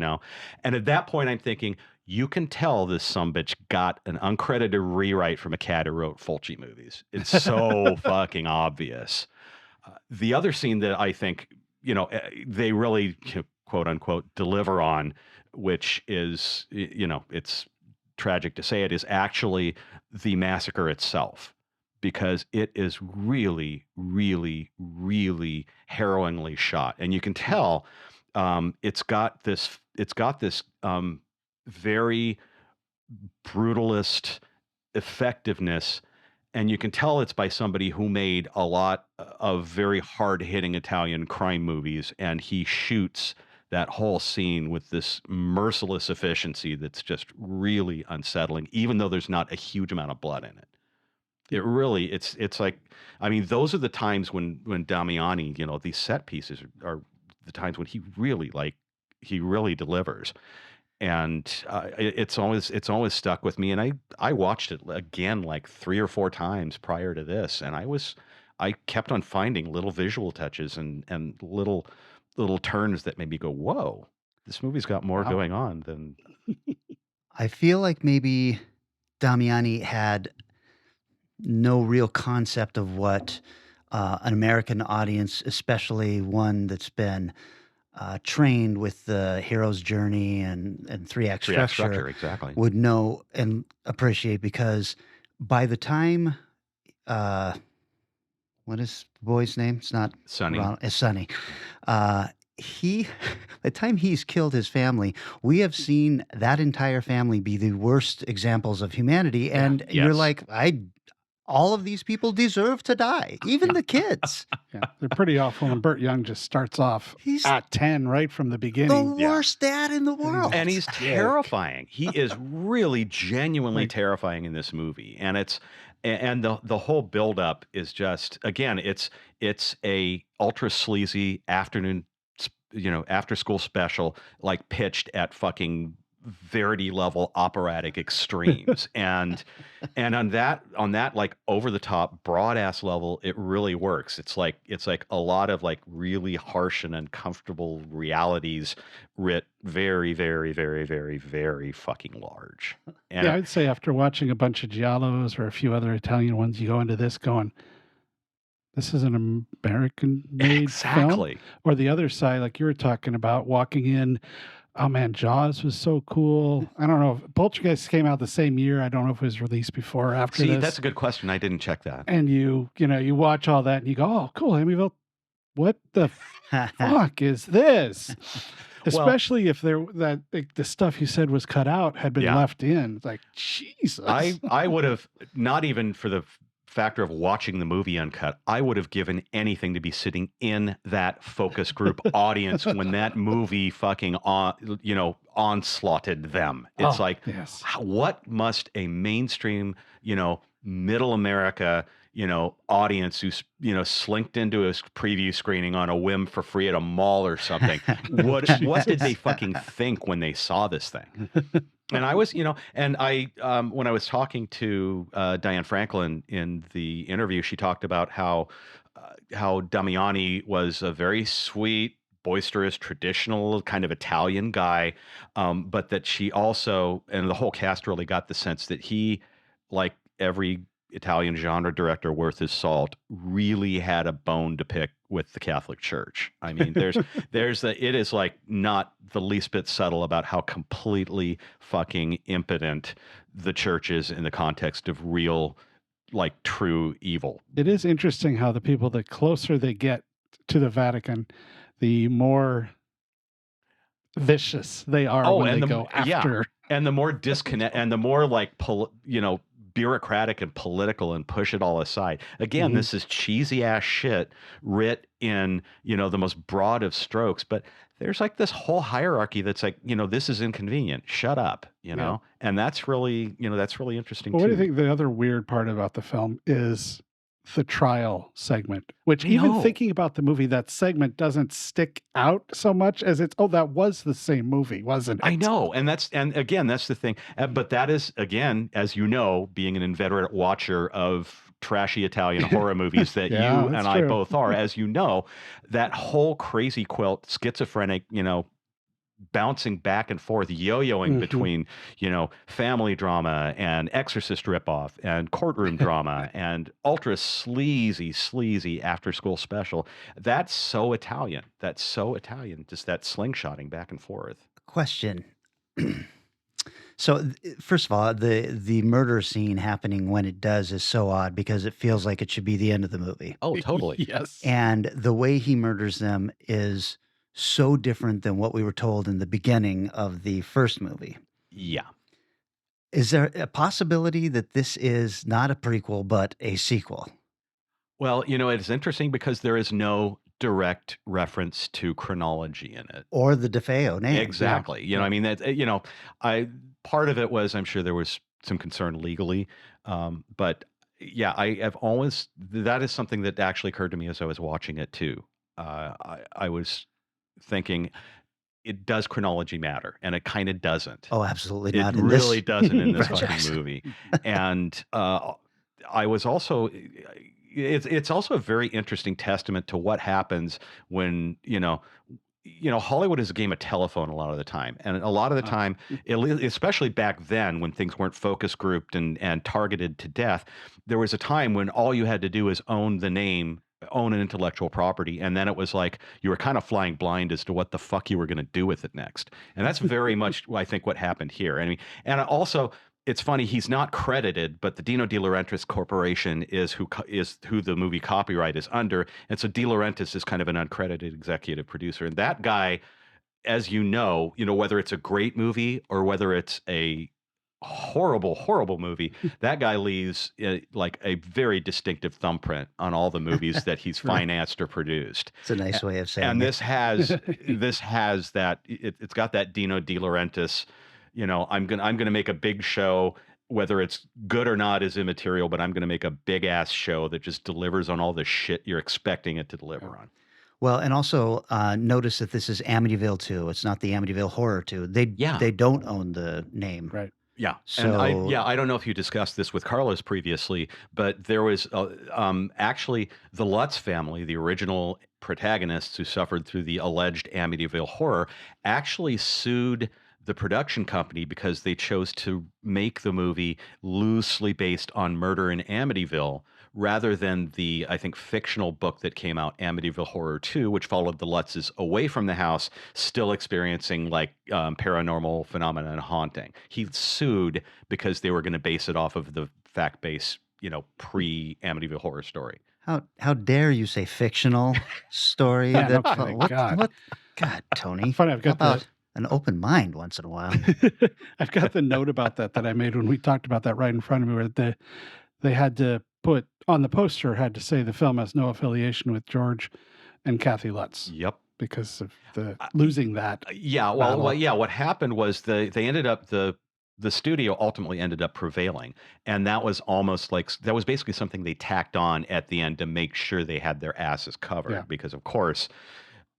G: And at that point I'm thinking, you can tell this sumbitch got an uncredited rewrite from a cat who wrote Fulci movies. It's so fucking obvious. The other scene that I think, they really, quote unquote, deliver on, which is, it's tragic to say it, is actually the massacre itself, because it is really, really, really harrowingly shot. And you can tell it's got this very brutalist effectiveness. And you can tell it's by somebody who made a lot of very hard-hitting Italian crime movies, and he shoots that whole scene with this merciless efficiency that's just really unsettling, even though there's not a huge amount of blood in it. It really, it's like, I mean, those are the times when Damiani, these set pieces are the times when he really delivers. And it's always stuck with me. And I watched it again like 3 or 4 times prior to this, and I kept on finding little visual touches and little turns that made me go, "Whoa, this movie's got more
E: Wow.
G: going on than."
H: I feel like maybe Damiani had no real concept of what an American audience, especially one that's been trained with the hero's journey and three-act
G: Three-act
H: structure,
G: exactly.
H: would know and appreciate, because by the time what is the boy's name? It's not
G: Sonny.
H: Ronald, it's Sonny. By the time he's killed his family, we have seen that entire family be the worst examples of humanity, and you're
G: Yes.
H: like, all of these people deserve to die, even the kids.
E: Yeah, they're pretty awful. And Burt Young just starts off
H: He's
E: at 10 right from the
H: the
E: beginning.
H: worst dad in the world.
G: And he's terrifying. He is really genuinely
E: Like-
G: terrifying in this movie. And the whole buildup is just, again, it's a ultra sleazy afternoon, after school special, like pitched at fucking Verity level operatic extremes. and on that like over the top broad ass level, it really works. It's like a lot of like really harsh and uncomfortable realities writ very, very, very, very, very fucking large. And
E: Yeah, I'd say after watching a bunch of Giallos or a few other Italian ones, you go into this going, this is an American-made
G: exactly.
E: film. Or the other side, like you were talking about, walking in, oh man, Jaws was so cool. I don't know if Poltergeist came out the same year. I don't know if it was released before or after
G: See,
E: this.
G: that's a good question. I didn't check that.
E: And you watch all that and you go, oh, cool, Amityville. What the fuck is this? Especially if the stuff you said was cut out had been
G: Yeah.
E: left in. It's like, Jesus.
G: I would have, not even for the factor of watching the movie uncut, I would have given anything to be sitting in that focus group audience when that movie fucking onslaughted them. It's
E: Oh,
G: like,
E: yes.
G: what must a mainstream, middle America, audience who's, slinked into a preview screening on a whim for free at a mall or something. What did they fucking think when they saw this thing? And I was, and I, when I was talking to Diane Franklin in the interview, she talked about how Damiani was a very sweet, boisterous, traditional kind of Italian guy, but that she also, and the whole cast really got the sense that he, like every Italian genre director worth his salt, really had a bone to pick with the Catholic Church. I mean, it is like not the least bit subtle about how completely fucking impotent the church is in the context of real, like true evil.
K: It is interesting how the closer they get to the Vatican, the more vicious they are when they go after.
G: And the more disconnect and the more like, bureaucratic and political and push it all aside. Again, this is cheesy ass shit writ in, the most broad of strokes, but there's like this whole hierarchy that's like, this is inconvenient. Shut up, and that's really, that's really interesting too.
K: What do you think the other weird part about the film is the trial segment, which even thinking about the movie, that segment doesn't stick out so much as that was the same movie, wasn't it?
G: I know. And again, that's the thing. But that is, again, as you know, being an inveterate watcher of trashy Italian horror movies that you and I both are, as you know, that whole crazy quilt, schizophrenic, bouncing back and forth, yo-yoing between, family drama and Exorcist ripoff and courtroom drama and ultra sleazy after-school special. That's so Italian. Just that slingshotting back and forth.
H: Question. So, first of all, the murder scene happening when it does is so odd because it feels like it should be the end of the movie.
G: Oh, totally.
K: Yes.
H: And the way he murders them is so different than what we were told in the beginning of the first movie.
G: Yeah.
H: Is there a possibility that this is not a prequel, but a sequel?
G: Well, it's interesting because there is no direct reference to chronology in it.
H: Or the DeFeo name.
G: Exactly.
H: Yeah.
G: I mean, that, part of it was, I'm sure there was some concern legally. But yeah, that is something that actually occurred to me as I was watching it too. I was thinking, does chronology matter? And it kind of doesn't.
H: Oh, absolutely not.
G: It really doesn't in this fucking movie. And I was also, it's also a very interesting testament to what happens when, Hollywood is a game of telephone a lot of the time. And a lot of the time, especially back then when things weren't focus grouped and targeted to death, there was a time when all you had to do is own the name, own an intellectual property, and then it was like you were kind of flying blind as to what the fuck you were going to do with it next. And that's very much, I think, what happened here. I mean, and also, it's funny, he's not credited, but the Dino De Laurentiis Corporation is who the movie copyright is under, and so De Laurentiis is kind of an uncredited executive producer. And that guy, as you know, whether it's a great movie or whether it's a horrible movie, that guy leaves like a very distinctive thumbprint on all the movies that he's financed or produced.
H: It's a nice way of saying
G: and
H: it.
G: this has that, it's got that Dino De Laurentiis, I'm gonna make a big show, whether it's good or not is immaterial, but I'm gonna make a big ass show that just delivers on all the shit you're expecting it to deliver on.
H: Well, and also notice that this is Amityville 2. It's not the Amityville Horror 2. They don't own the name.
K: Right.
G: Yeah.
H: So,
G: and I don't know if you discussed this with Carlos previously, but there was actually the Lutz family, the original protagonists who suffered through the alleged Amityville horror, actually sued the production company because they chose to make the movie loosely based on murder in Amityville rather than the, I think, fictional book that came out, Amityville Horror 2, which followed the Lutzes away from the house, still experiencing like paranormal phenomena and haunting. He sued because they were going to base it off of the fact-based, pre-Amityville Horror story.
H: How dare you say fictional story?
K: Yeah,
H: God, Tony.
K: Funny, I've got
H: an open mind once in a while.
K: I've got the note about that I made when we talked about that right in front of me, where they had to put on the poster, had to say the film has no affiliation with George and Kathy Lutz.
G: Yep.
K: Because of the losing that.
G: Yeah. Well, what happened was they ended up, the the studio ultimately ended up prevailing, and that was almost like that was basically something they tacked on at the end to make sure they had their asses covered,
K: Yeah.
G: because of course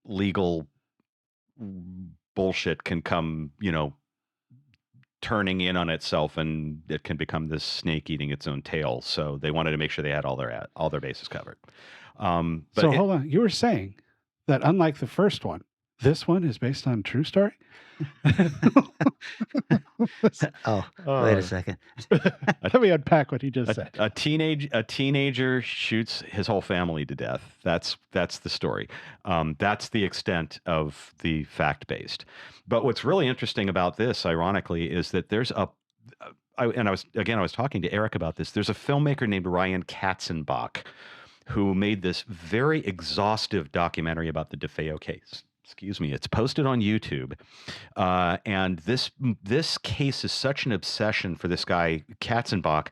G: legal bullshit can come, turning in on itself, and it can become this snake eating its own tail. So they wanted to make sure they had all their bases covered. But
K: So hold on. You were saying that unlike the first one, this one is based on a true story?
H: Oh, wait a second.
K: Let me unpack what he just said.
G: A teenager shoots his whole family to death. That's the story. That's the extent of the fact-based. But what's really interesting about this, ironically, is that there's I was talking to Eric about this. There's a filmmaker named Ryan Katzenbach who made this very exhaustive documentary about the DeFeo case. Excuse me. It's posted on YouTube. And this case is such an obsession for this guy, Katzenbach,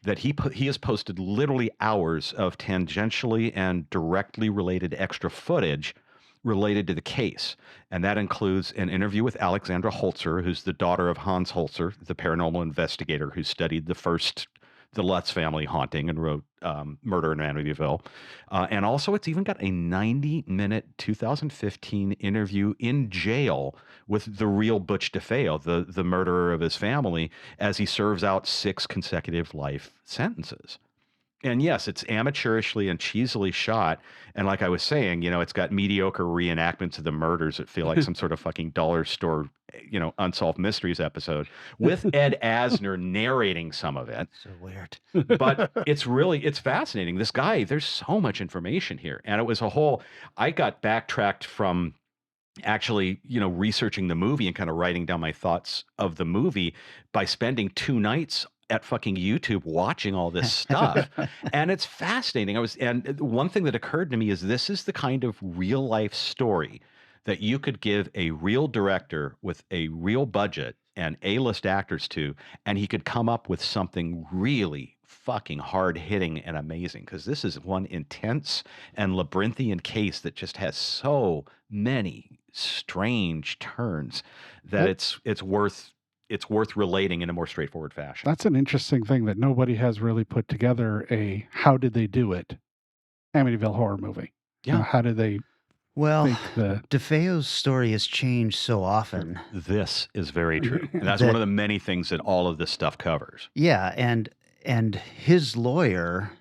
G: that he has posted literally hours of tangentially and directly related extra footage related to the case. And that includes an interview with Alexandra Holzer, who's the daughter of Hans Holzer, the paranormal investigator who studied the Lutz family haunting and wrote Murder in Amityville. And also it's even got a 90-minute 2015 interview in jail with the real Butch DeFeo, the murderer of his family, as he serves out 6 consecutive life sentences. And yes, it's amateurishly and cheesily shot. And like I was saying, it's got mediocre reenactments of the murders that feel like some sort of fucking dollar store, unsolved mysteries episode, with Ed Asner narrating some of it.
H: So weird.
G: But it's fascinating. This guy, there's so much information here. And it was I got backtracked from actually, researching the movie and kind of writing down my thoughts of the movie by spending 2 nights at fucking YouTube watching all this stuff. And it's fascinating. And one thing that occurred to me is this is the kind of real life story that you could give a real director with a real budget and A-list actors to, and he could come up with something really fucking hard hitting and amazing. Because this is one intense and labyrinthian case that just has so many strange turns that it's worth relating in a more straightforward fashion.
K: That's an interesting thing that nobody has really put together a how did they do it Amityville horror movie.
G: Yeah.
K: How did they
H: Well,
K: think
H: DeFeo's story has changed so often.
G: This is very true. And that's one of the many things that all of this stuff covers.
H: Yeah, and his lawyer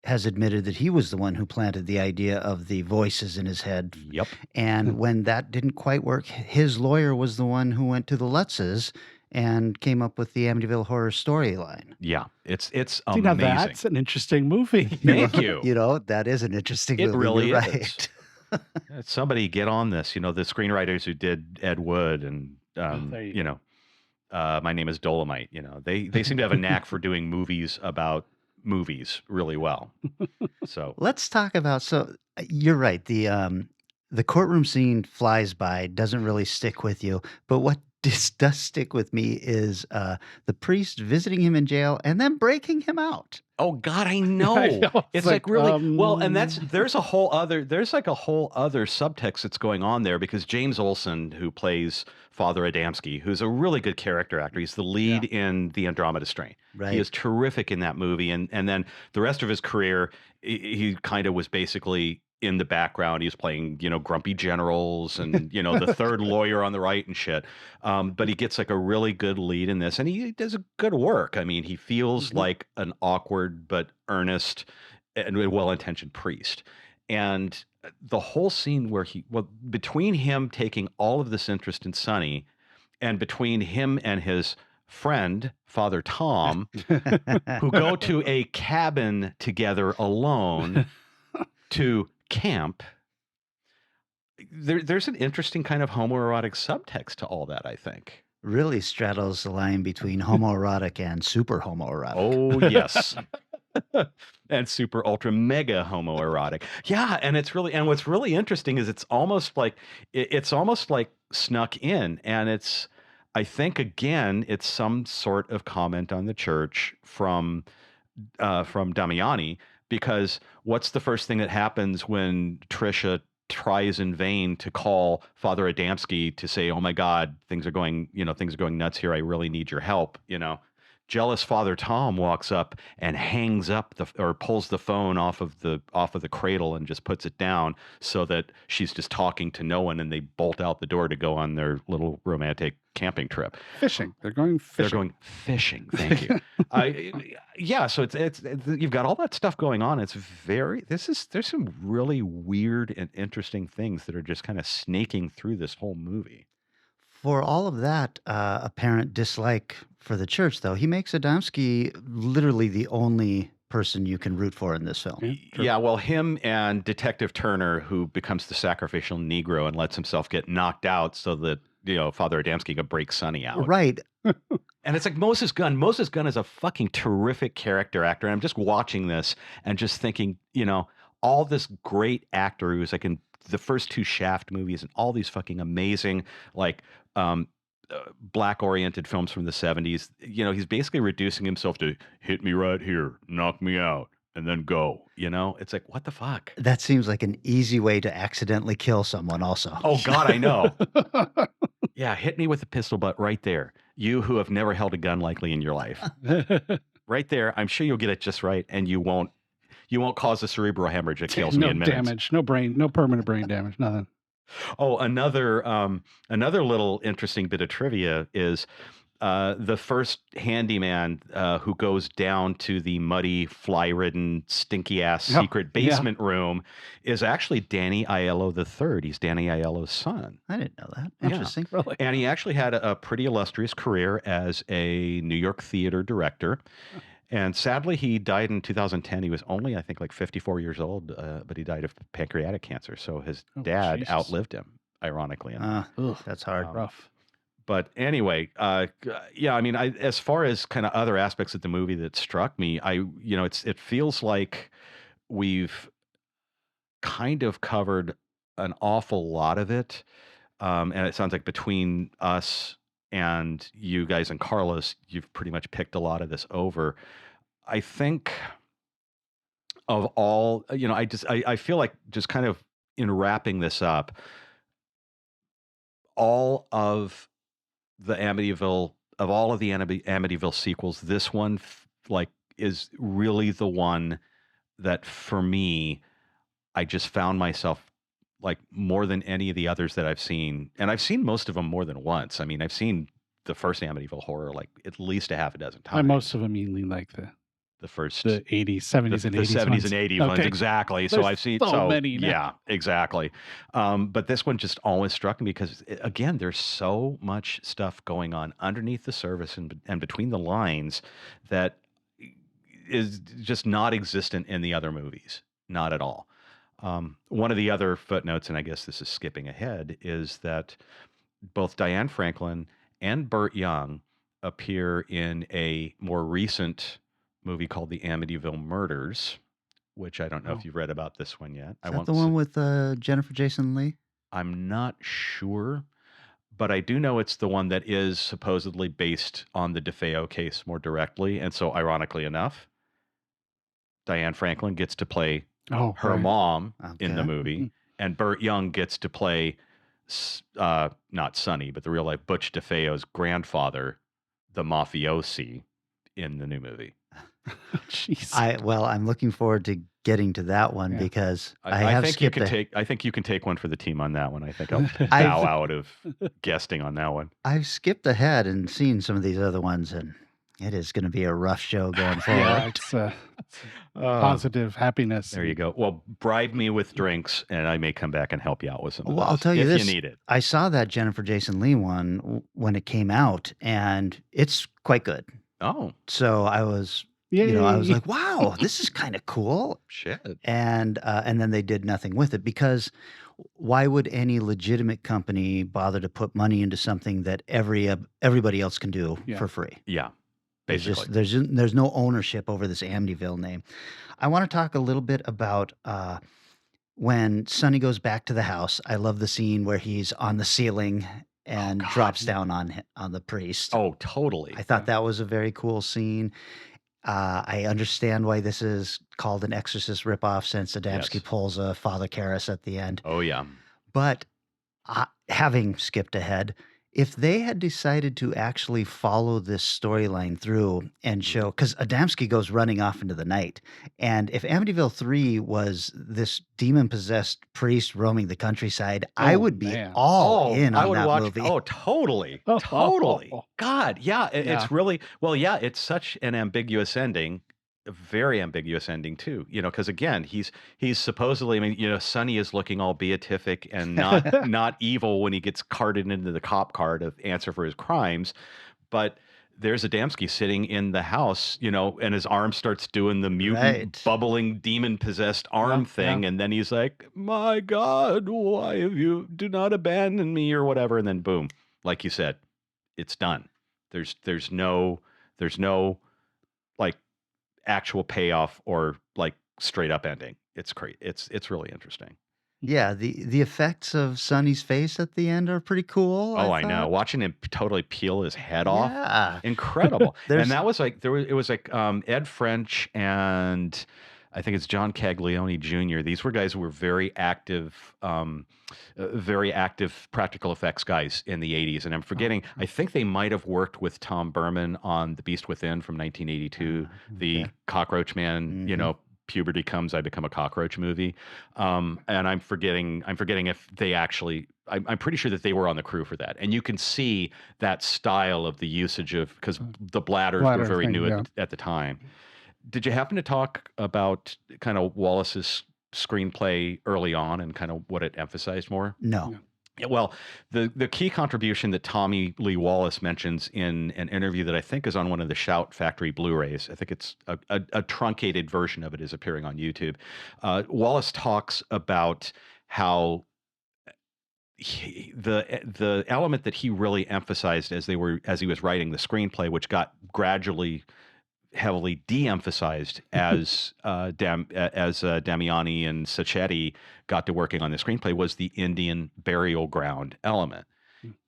H: has admitted that he was the one who planted the idea of the voices in his head.
G: Yep.
H: And when that didn't quite work, his lawyer was the one who went to the Lutzes and came up with the Amityville horror storyline.
G: Yeah, it's
K: See,
G: amazing.
K: now that's an interesting movie.
G: Thank you.
H: That is an interesting movie.
G: It really
H: You're
G: is.
H: right.
G: Somebody get on this. The screenwriters who did Ed Wood and My Name is Dolomite. They seem to have a knack for doing movies about movies really well. So
H: Let's talk about. So you're right. The courtroom scene flies by, doesn't really stick with you. But what does stick with me is the priest visiting him in jail and then breaking him out.
G: oh God, I know.
K: I know.
G: It's like really well, and there's like a whole other subtext that's going on there, because James Olsen, who plays Father Adamski, who's a really good character actor, he's the lead in The Andromeda Strain.
H: Right.
G: He is terrific in that movie, and then the rest of his career, he kind of was basically in the background. He was playing, grumpy generals and, the third lawyer on the right and shit. But he gets like a really good lead in this, and he does a good work. I mean, he feels like an awkward but earnest and well-intentioned priest. And the whole scene where between him taking all of this interest in Sonny, and between him and his friend, Father Tom, who go to a cabin together alone to camp, there's an interesting kind of homoerotic subtext to all that, I think.
H: Really straddles the line between homoerotic and super homoerotic.
G: Oh, yes. And super ultra mega homoerotic. Yeah, and what's really interesting is it's almost like snuck in, and I think again it's some sort of comment on the church from Damiani, because what's the first thing that happens when Trisha tries in vain to call Father Adamski to say, "Oh my God, things are going nuts here. I really need your help." Jealous Father Tom walks up and hangs up or pulls the phone off of the cradle and just puts it down so that she's just talking to no one, and they bolt out the door to go on their little romantic camping trip.
K: Fishing. They're going fishing.
G: They're going fishing. Thank you. So it's you've got all that stuff going on. There's some really weird and interesting things that are just kind of snaking through this whole movie.
H: For all of that apparent dislike for the church, though, he makes Adamski literally the only person you can root for in this film.
G: Yeah, well, him and Detective Turner, who becomes the sacrificial Negro and lets himself get knocked out so that Father Adamski can break Sonny out.
H: Right.
G: And it's like Moses Gunn. Moses Gunn is a fucking terrific character actor. And I'm just watching this and just thinking, all this great actor who's like in the first two Shaft movies and all these fucking amazing, like, black-oriented films from the 70s. He's basically reducing himself to hit me right here, knock me out, and then go. It's like, what the fuck?
H: That seems like an easy way to accidentally kill someone also.
G: Oh, God, I know. Yeah, hit me with a pistol butt right there. You who have never held a gun likely in your life. Right there, I'm sure you'll get it just right, and you won't cause a cerebral hemorrhage that kills me in minutes.
K: No damage, no permanent brain damage, nothing.
G: Oh, another little interesting bit of trivia is the first handyman who goes down to the muddy, fly-ridden, stinky-ass secret basement room is actually Danny Aiello III. He's Danny Aiello's son.
H: I didn't know that. Interesting.
G: Yeah. Really? And he actually had a pretty illustrious career as a New York theater director. And sadly, he died in 2010. He was only, I think, like 54 years old, but he died of pancreatic cancer. So his dad outlived him, ironically enough.
H: That's hard.
K: Rough.
G: But anyway, yeah, I mean, as far as kind of other aspects of the movie that struck me, it feels like we've kind of covered an awful lot of it. And it sounds like between us and you guys and Carlos, you've pretty much picked a lot of this over. I think of all, I feel like just kind of in wrapping this up, all of the Amityville sequels, this one is really the one that for me, I just found myself like more than any of the others that I've seen. And I've seen most of them more than once. I mean, I've seen the first Amityville Horror like at least a half a dozen times.
K: Most of them mainly like the 80s, 70s, and 80s.
G: The 70s and 80s ones, exactly. So I've seen
K: so many now.
G: Yeah, exactly. But this one just always struck me because, again, there's so much stuff going on underneath the surface and between the lines that is just not existent in the other movies. Not at all. One of the other footnotes, and I guess this is skipping ahead, is that both Diane Franklin and Burt Young appear in a more recent movie called The Amityville Murders, which I don't know if you've read about this one yet.
H: Is that the one with Jennifer Jason Leigh?
G: I'm not sure, but I do know it's the one that is supposedly based on the DeFeo case more directly. And so, ironically enough, Diane Franklin gets to play her mom in the movie, and Burt Young gets to play not Sonny, but the real life Butch DeFeo's grandfather, the mafiosi, in the new movie.
K: Jeez.
H: I'm looking forward to getting to that one because I think you can take one for the team on that one. I think I'll bow out of guesting on that one. I've skipped ahead and seen some of these other ones, and it is going to be a rough show going forward.
K: Yeah, it's positive happiness.
G: There you go. Well, bribe me with drinks, and I may come back and help you out with some.
H: Well, I'll tell you this:
G: if you need it.
H: I saw that Jennifer Jason Leigh one when it came out, and it's quite good.
G: Oh,
H: so I was. I was like, wow, this is kind of cool.
G: Shit.
H: And then they did nothing with it because why would any legitimate company bother to put money into something that everybody else can do for free?
G: Yeah, basically.
H: There's no ownership over this Amityville name. I want to talk a little bit about when Sonny goes back to the house. I love the scene where he's on the ceiling and drops down on the priest.
G: Oh, totally.
H: I thought that was a very cool scene. I understand why this is called an Exorcist ripoff since Adamski
G: Yes.
H: pulls a Father Karras at the end.
G: Oh yeah.
H: But having skipped ahead, if they had decided to actually follow this storyline through and show, because Adamski goes running off into the night, and if Amityville 3 was this demon-possessed priest roaming the countryside, I
K: Oh,
H: would be
K: man.
H: all in
G: I
H: on
G: would
H: that
G: watch.
H: movie.
G: Oh, totally, totally. God, yeah,
K: Yeah.
G: it's really well. Yeah, it's such an ambiguous ending, a very ambiguous ending too. Because again, he's supposedly. I mean, Sonny is looking all beatific and not evil when he gets carted into the cop car to answer for his crimes, but there's Adamski sitting in the house, and his arm starts doing the mutant,
H: Right.
G: bubbling, demon-possessed arm
K: Yeah,
G: thing,
K: yeah.
G: and then he's like, "My God, why have you do not abandon me?" or whatever, and then boom, like you said, it's done. There's no like actual payoff or like straight up ending. It's great. It's really interesting.
H: Yeah, the effects of Sonny's face at the end are pretty cool,
G: Oh,
H: I
G: I know.
H: thought.
G: Watching him totally peel his head off,
H: Yeah.
G: incredible. And
H: There's
G: that was like it was like Ed French and I think it's John Caglione Jr. These were guys who were very active practical effects guys in the 80s. And I'm forgetting, I think they might have worked with Tom Berman on The Beast Within from 1982, the
H: okay.
G: Cockroach Man,
H: Mhm.
G: puberty comes, I become a cockroach movie. And I'm forgetting if they actually, I'm pretty sure that they were on the crew for that. And you can see that style of the usage of, because the bladders were
K: Bladder
G: very
K: thing,
G: new
K: yeah.
G: at the time. Did you happen to talk about kind of Wallace's screenplay early on and kind of what it emphasized more?
H: No.
K: Yeah.
G: Yeah, well, the key contribution that Tommy Lee Wallace mentions in an interview that I think is on one of the Shout Factory Blu-rays, I think it's a truncated version of it is appearing on YouTube. Wallace talks about how the element that he really emphasized as he was writing the screenplay, which got gradually heavily de-emphasized as Damiani and Sacchetti got to working on the screenplay, was the Indian burial ground element.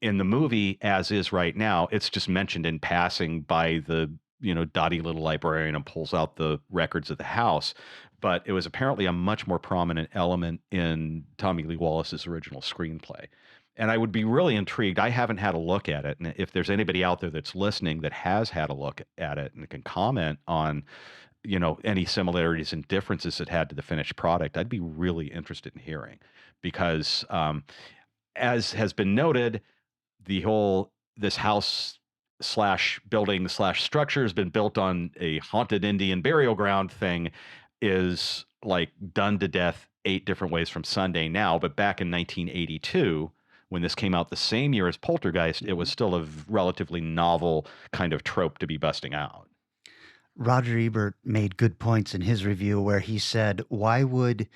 G: In the movie, as is right now, it's just mentioned in passing by the dotty little librarian and pulls out the records of the house. But it was apparently a much more prominent element in Tommy Lee Wallace's original screenplay. And I would be really intrigued. I haven't had a look at it. And if there's anybody out there that's listening that has had a look at it and can comment on, any similarities and differences it had to the finished product, I'd be really interested in hearing. Because as has been noted, this house slash building slash structure has been built on a haunted Indian burial ground thing, is like done to death 8 different ways from Sunday now. But back in 1982, when this came out the same year as Poltergeist, it was still a relatively novel kind of trope to be busting out.
H: Roger Ebert made good points in his review where he said, why would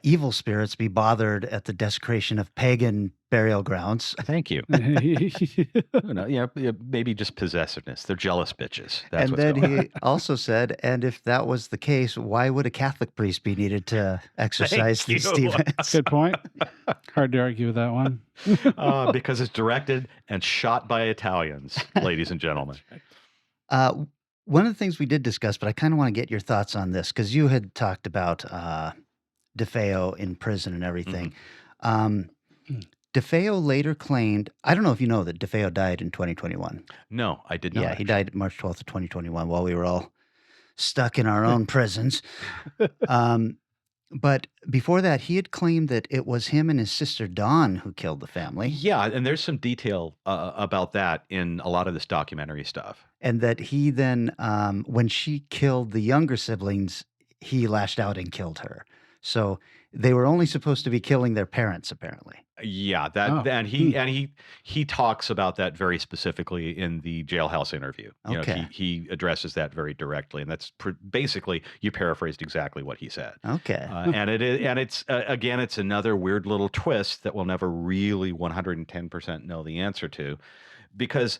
H: evil spirits be bothered at the desecration of pagan burial grounds?
G: Thank you. Yeah, maybe just possessiveness. They're jealous bitches. That's
H: And
G: what's
H: then
G: going on.
H: he also said, and if that was the case, why would a Catholic priest be needed to exorcise
G: Thank
H: these
G: you.
H: demons?
K: Good point. Hard to argue with that one.
G: Because it's directed and shot by Italians, ladies and gentlemen.
H: One of the things we did discuss, but I kind of want to get your thoughts on this because you had talked about DeFeo in prison and everything. DeFeo later claimed, I don't know if you know that DeFeo died in 2021.
G: No, I did not.
H: Yeah, he died March 12th of 2021 while we were all stuck in our own prisons. But before that, he had claimed that it was him and his sister Dawn who killed the family.
G: Yeah, and there's some detail about that in a lot of this documentary stuff.
H: And that he then, when she killed the younger siblings, he lashed out and killed her. So they were only supposed to be killing their parents, apparently.
G: Yeah,
K: Oh.
G: and he talks about that very specifically in the jailhouse interview.
H: Okay.
G: He addresses that very directly, and that's basically, you paraphrased exactly what he said.
H: Okay.
G: And it's again, it's another weird little twist that we'll never really 110% know the answer to, because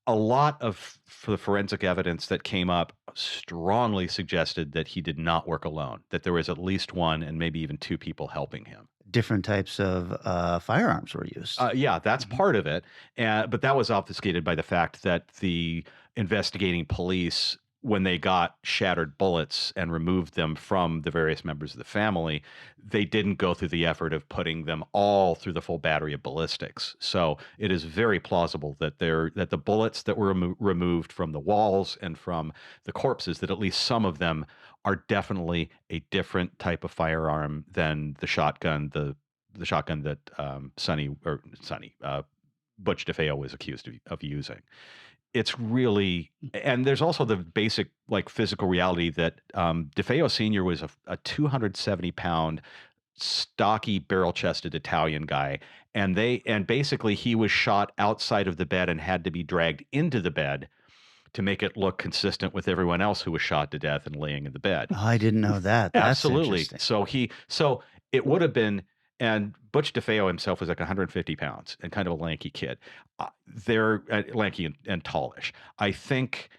G: a lot of the forensic evidence that came up strongly suggested that he did not work alone, that there was at least one and maybe even 2 people helping him.
H: Different types of firearms were used.
G: Yeah, that's part of it. But that was obfuscated by the fact that the investigating police when they got shattered bullets and removed them from the various members of the family, they didn't go through the effort of putting them all through the full battery of ballistics. So it is very plausible that that the bullets that were removed from the walls and from the corpses, that at least some of them are definitely a different type of firearm than the shotgun, the shotgun that Butch DeFeo was accused of using. It's really, and there's also the basic like physical reality that DeFeo Sr. was a 270-pound, stocky, barrel-chested Italian guy, and basically he was shot outside of the bed and had to be dragged into the bed to make it look consistent with everyone else who was shot to death and laying in the bed.
H: Oh, I didn't know that. That's
G: Absolutely.
H: interesting.
G: So it would have been, and Butch DeFeo himself was like 150 pounds and kind of a lanky kid. They're lanky and tallish. I think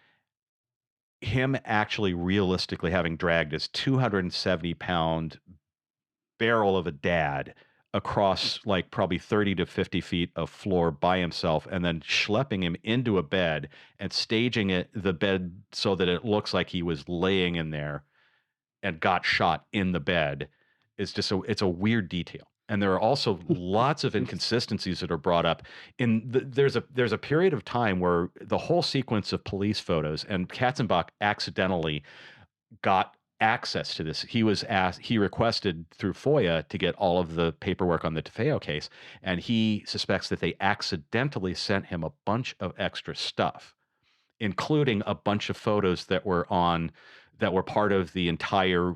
G: him actually realistically having dragged his 270-pound barrel of a dad across like probably 30 to 50 feet of floor by himself, and then schlepping him into a bed and staging the bed so that it looks like he was laying in there and got shot in the bed is just it's a weird detail. And there are also lots of inconsistencies that are brought up. There's a period of time where the whole sequence of police photos, and Katzenbach accidentally got access to this. He requested through FOIA to get all of the paperwork on the DeFeo case, and he suspects that they accidentally sent him a bunch of extra stuff, including a bunch of photos that were part of the entire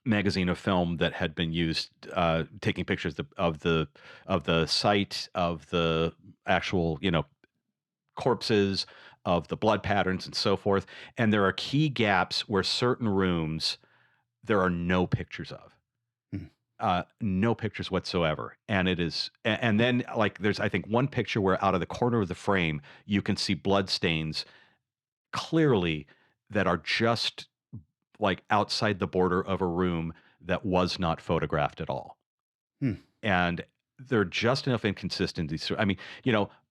G: magazine of film that had been used, taking pictures of the site, of the actual corpses, of the blood patterns and so forth. And there are key gaps where certain rooms there are no pictures of. No pictures whatsoever. And then like there's, I think, one picture where out of the corner of the frame you can see blood stains clearly that are just like outside the border of a room that was not photographed at all. And there are just enough inconsistencies. I mean,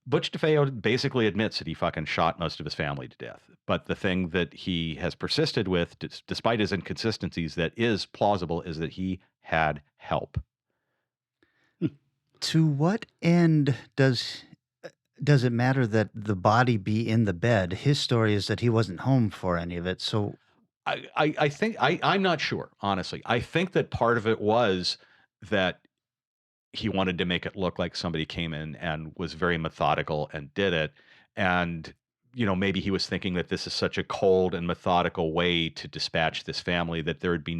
G: Butch DeFeo basically admits that he fucking shot most of his family to death. But the thing that he has persisted with, despite his inconsistencies, that is plausible, is that he had help.
H: To what end does it matter that the body be in the bed? His story is that he wasn't home for any of it. So
G: I think I'm not sure, honestly. I think that part of it was that he wanted to make it look like somebody came in and was very methodical and did it. And, maybe he was thinking that this is such a cold and methodical way to dispatch this family that there would be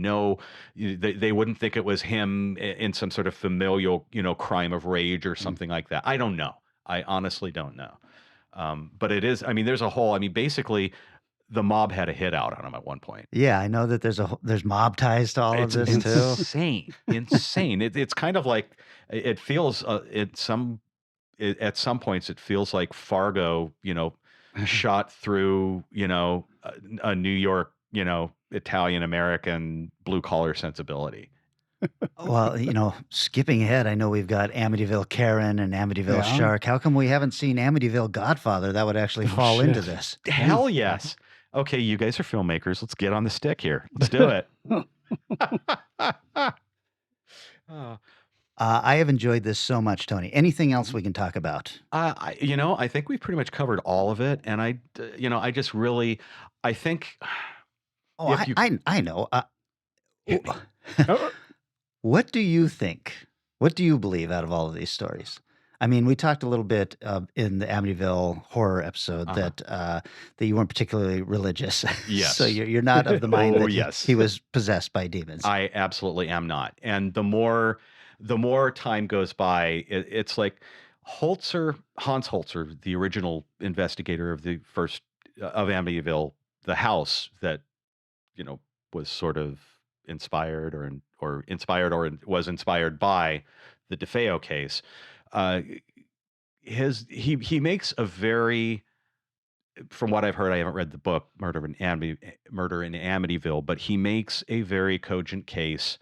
G: they wouldn't think it was him in some sort of familial, crime of rage or something like that. I don't know. I honestly don't know. But it is, there's a whole, basically the mob had a hit out on him at one point.
H: Yeah, I know that there's mob ties to all of this too.
G: Insane. It's kind of like it feels at some points it feels like Fargo, shot through, a New York, Italian American blue collar sensibility.
H: Well, skipping ahead, I know we've got Amityville Karen and Amityville Shark. How come we haven't seen Amityville Godfather? That would actually fall into this.
G: Hell yes. Okay, you guys are filmmakers. Let's get on the stick here. Let's do it.
H: I have enjoyed this so much, Tony. Anything else we can talk about?
G: I think we've pretty much covered all of it, and I just really, I think.
H: Oh, I know. What do you think? What do you believe out of all of these stories? We talked a little bit in the Amityville horror episode that you weren't particularly religious.
G: Yes.
H: So you're not of the mind that he was possessed by demons.
G: I absolutely am not. And the more time goes by, it's like Hans Holzer, the original investigator of the first of Amityville, the house that was sort of inspired or was inspired by the DeFeo case. He makes a very, from what I've heard, I haven't read the book Murder in Amityville, but he makes a very cogent case,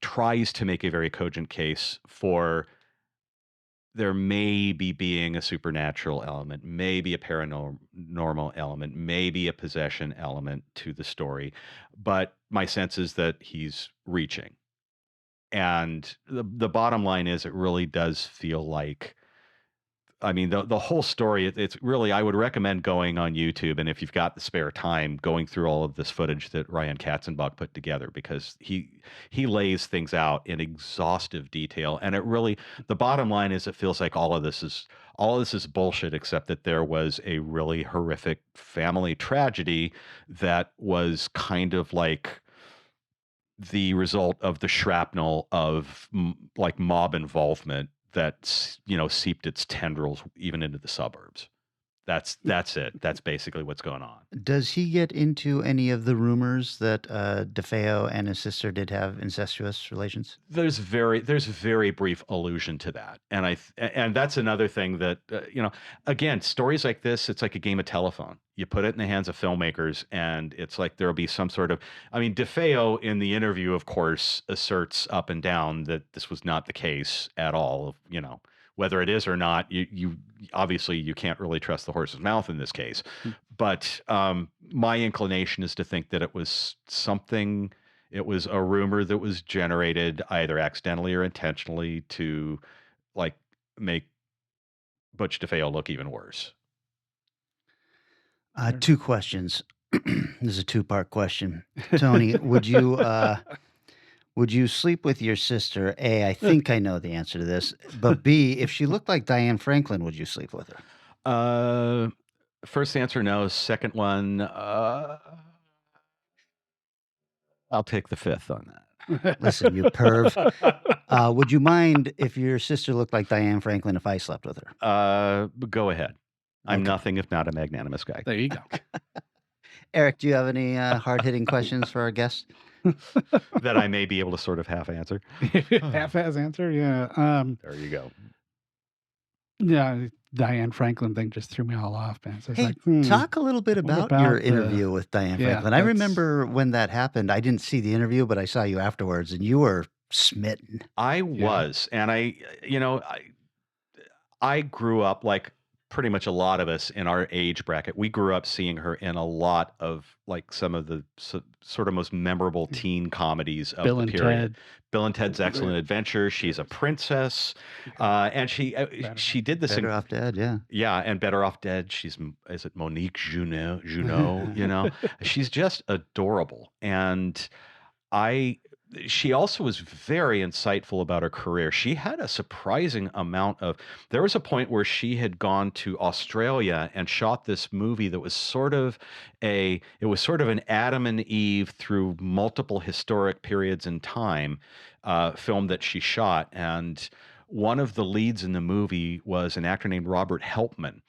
G: tries to make a very cogent case for there may be being a supernatural element, maybe a paranormal element, maybe a possession element to the story. But my sense is that he's reaching. And the bottom line is, it really does feel like, I mean, the whole story, it's really, I would recommend going on YouTube, and if you've got the spare time, going through all of this footage that Ryan Katzenbach put together, because he lays things out in exhaustive detail. And it really, the bottom line is, it feels like all of this is bullshit, except that there was a really horrific family tragedy that was kind of like the result of the shrapnel of like mob involvement that seeped its tendrils even into the suburbs. That's it. That's basically what's going on.
H: Does he get into any of the rumors that DeFeo and his sister did have incestuous relations?
G: There's very brief allusion to that, and that's another thing that again, stories like this, it's like a game of telephone. You put it in the hands of filmmakers, and it's like there'll be some sort of. I mean, DeFeo in the interview, of course, asserts up and down that this was not the case at all. Whether it is or not, you obviously you can't really trust the horse's mouth in this case. But my inclination is to think that it was something. It was a rumor that was generated either accidentally or intentionally to like make Butch DeFeo look even worse.
H: 2 questions. This is a 2-part question. Tony, would you sleep with your sister? A, I think I know the answer to this. But B, if she looked like Diane Franklin, would you sleep with her?
G: First answer, no. Second one, I'll take the fifth on that.
H: Listen, you perv. Would you mind if your sister looked like Diane Franklin if I slept with her?
G: Go ahead. I'm nothing if not a magnanimous guy.
K: There you go.
H: Eric, do you have any hard-hitting questions for our guests?
G: That I may be able to sort of half answer.
K: Half-ass answer, yeah.
G: There you go.
K: Yeah, Diane Franklin thing just threw me all off, man. So it's
H: Hey,
K: like,
H: talk a little bit about your interview with Diane
K: yeah,
H: Franklin. I
K: that's-
H: remember when that happened. I didn't see the interview, but I saw you afterwards, and you were smitten.
G: I was, and I grew up like pretty much a lot of us in our age bracket. We grew up seeing her in a lot of like some of the sort of most memorable teen comedies of
K: Bill
G: the
K: and
G: period.
K: Ted.
G: Bill and Ted's Excellent Adventure. She's a princess, and she did this.
H: Better Off Dead, yeah.
G: Yeah, and Better Off Dead. Is it Monique Junot? She's just adorable, and she also was very insightful about her career. She had a surprising amount of. There was a point where she had gone to Australia and shot this movie that was sort of an Adam and Eve through multiple historic periods in time film that she shot, and one of the leads in the movie was an actor named Robert Helpman.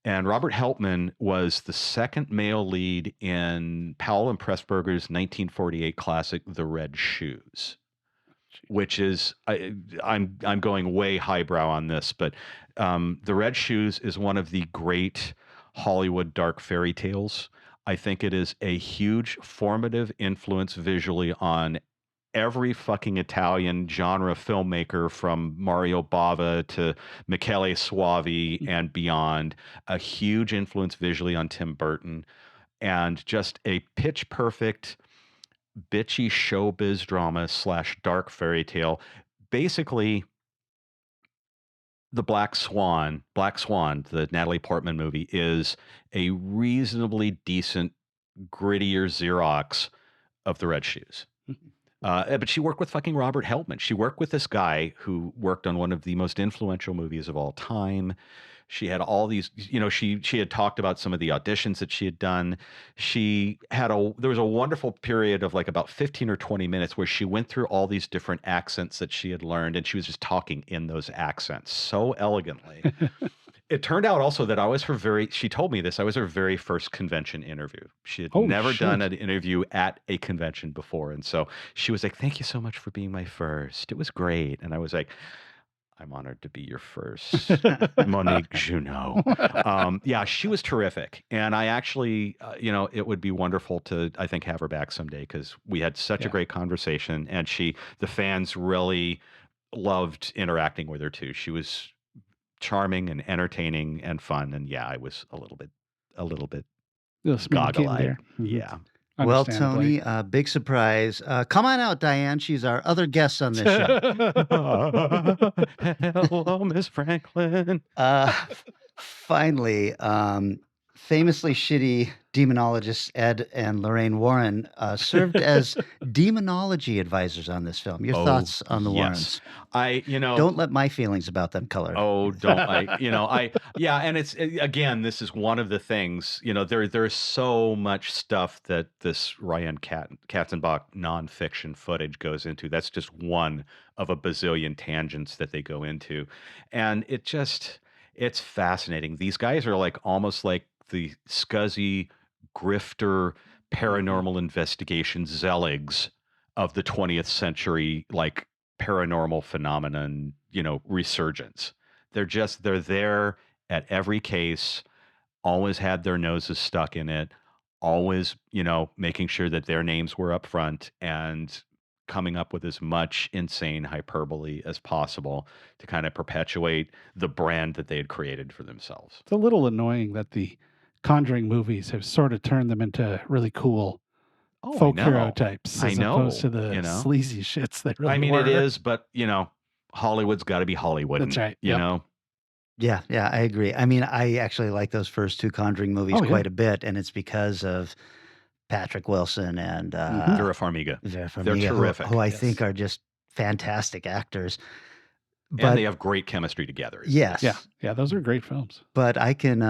G: And Robert Helpman was the second male lead in Powell and Pressburger's 1948 classic, The Red Shoes, which is, I'm going way highbrow on this, but The Red Shoes is one of the great Hollywood dark fairy tales. I think it is a huge formative influence visually on every fucking Italian genre filmmaker from Mario Bava to Michele Soavi and beyond. A huge influence visually on Tim Burton, and just a pitch perfect bitchy showbiz drama / dark fairy tale. Basically, the Black Swan, the Natalie Portman movie, is a reasonably decent, grittier Xerox of The Red Shoes. But she worked with fucking Robert Helpman. She worked with this guy who worked on one of the most influential movies of all time. She had all these, she had talked about some of the auditions that she had done. There was a wonderful period of like about 15 or 20 minutes where she went through all these different accents that she had learned, and she was just talking in those accents so elegantly. It turned out also that she told me this, I was her very first convention interview. She had never done an interview at a convention before. And so she was like, "Thank you so much for being my first. It was great." And I was like, "I'm honored to be your first, Monique Junot." Yeah, she was terrific. And I actually, it would be wonderful to, I think, have her back someday, because we had such a great conversation, and the fans really loved interacting with her too. She was charming and entertaining and fun. And yeah, I was a little bit
K: Little smell came
G: goggle-eyed.
K: there. Mhm.
G: Yeah.
H: Well,
K: Understandably.
H: Tony, big surprise. Come on out, Diane. She's our other guest on this show.
G: Hello, Miss Franklin.
H: Finally, famously shitty demonologists Ed and Lorraine Warren served as demonology advisors on this film. Your thoughts on the Warrens?
G: Don't
H: let my feelings about them color.
G: Oh, don't and it's again, this is one of the things, there's so much stuff that this Ryan Katzenbach nonfiction footage goes into. That's just one of a bazillion tangents that they go into. And it's fascinating. These guys are like almost like the scuzzy grifter paranormal investigation Zeligs of the 20th century, like paranormal phenomenon, resurgence. They're there at every case, always had their noses stuck in it, always, making sure that their names were up front and coming up with as much insane hyperbole as possible to kind of perpetuate the brand that they had created for themselves.
K: It's a little annoying that the Conjuring movies have sort of turned them into really cool folk hero types as opposed to the sleazy shits they really were.
G: It is, but Hollywood's got to be Hollywood.
K: That's right.
G: You know?
H: Yeah, I agree. I actually like those first two Conjuring movies quite a bit, and it's because of Patrick Wilson and
G: Vera Farmiga. They're terrific.
H: Who I think are just fantastic actors. But,
G: and they have great chemistry together.
H: Yes.
K: Yeah, those are great films.
H: But I can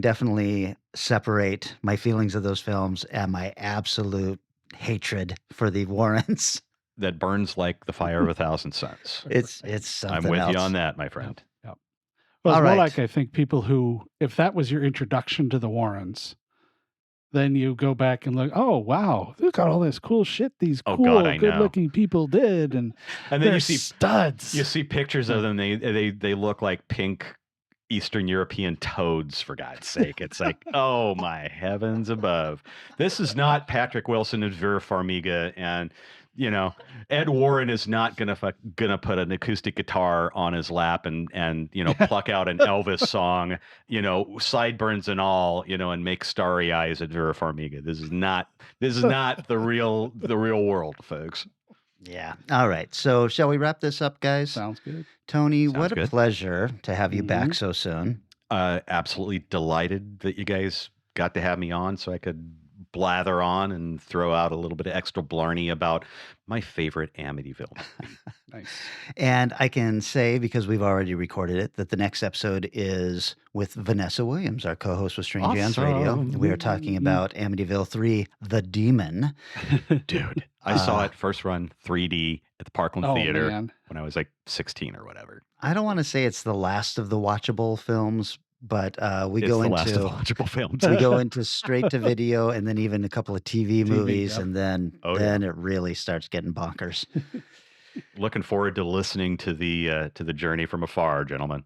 H: definitely separate my feelings of those films and my absolute hatred for the Warrens.
G: That burns like the fire of 1,000 suns.
H: It's something
G: I'm with
H: else.
G: you on that, my friend.
K: Yep. Well, it's more like, I think, people who, if that was your introduction to the Warrens, then you go back and look, oh, wow, look at all this cool shit these good-looking people did. And
G: then
K: they're
G: you see
K: studs.
G: You see pictures of them. They look like pink Eastern European toads, for God's sake. It's like, oh, my heavens above. This is not Patrick Wilson and Vera Farmiga. And, Ed Warren is not gonna put an acoustic guitar on his lap and pluck out an Elvis song, sideburns and all, and make starry eyes at Vera Farmiga. This is not the real world, folks.
H: Yeah. All right. So shall we wrap this up, guys?
K: Sounds good.
H: Tony, what a pleasure to have you back so soon.
G: Absolutely delighted that you guys got to have me on so I could blather on and throw out a little bit of extra blarney about my favorite Amityville movie.
K: Nice.
H: And I can say, because we've already recorded it, that the next episode is with Vanessa Williams, our co-host with Strange Hands Radio. We are talking about Amityville 3, The Demon.
G: Dude, I saw it first run 3D at the Parkland Theater when I was like 16 or whatever.
H: I don't want to say it's the last of the watchable films, but we go into
G: last of the watchable films.
H: We go into straight to video, and then even a couple of TV movies, and then it really starts getting bonkers.
G: Looking forward to listening to the journey from afar, gentlemen.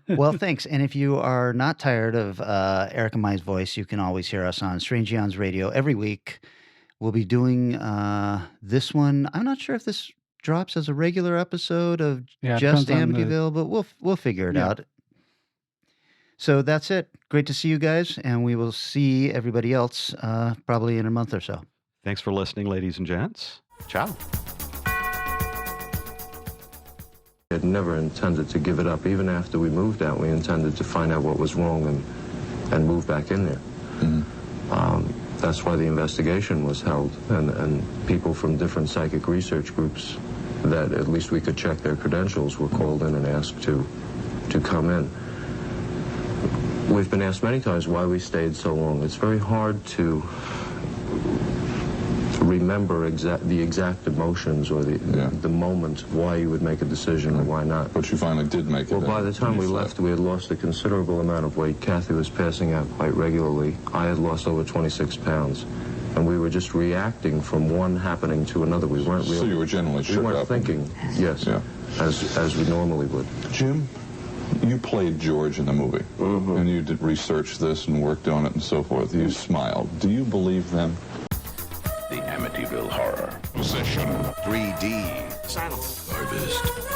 H: Well, thanks. And if you are not tired of Eric and my voice, you can always hear us on Strange Hands Radio every week. We'll be doing this one. I'm not sure if this drops as a regular episode of just Amityville, but we'll figure it out. So that's it. Great to see you guys, and we will see everybody else probably in a month or so.
G: Thanks for listening, ladies and gents. Ciao.
L: We had never intended to give it up. Even after we moved out, we intended to find out what was wrong and move back in there. That's why the investigation was held, and people from different psychic research groups that at least we could check their credentials were called in and asked to come in. We've been asked many times why we stayed so long. It's very hard to remember the exact emotions or the moment why you would make a decision or why not.
M: But you finally did make it.
L: Well, by the time we left, we had lost a considerable amount of weight. Kathy was passing out quite regularly. I had lost over 26 pounds. And we were just reacting from one happening to another. We weren't really...
M: So you were generally shook up.
L: We weren't thinking, as we normally would.
M: Jim, you played George in the movie, and you did research this and worked on it and so forth. You smiled. Do you believe them?
B: The Amityville Horror.
A: Possession.
B: 3D.
A: Silence.
B: Harvest.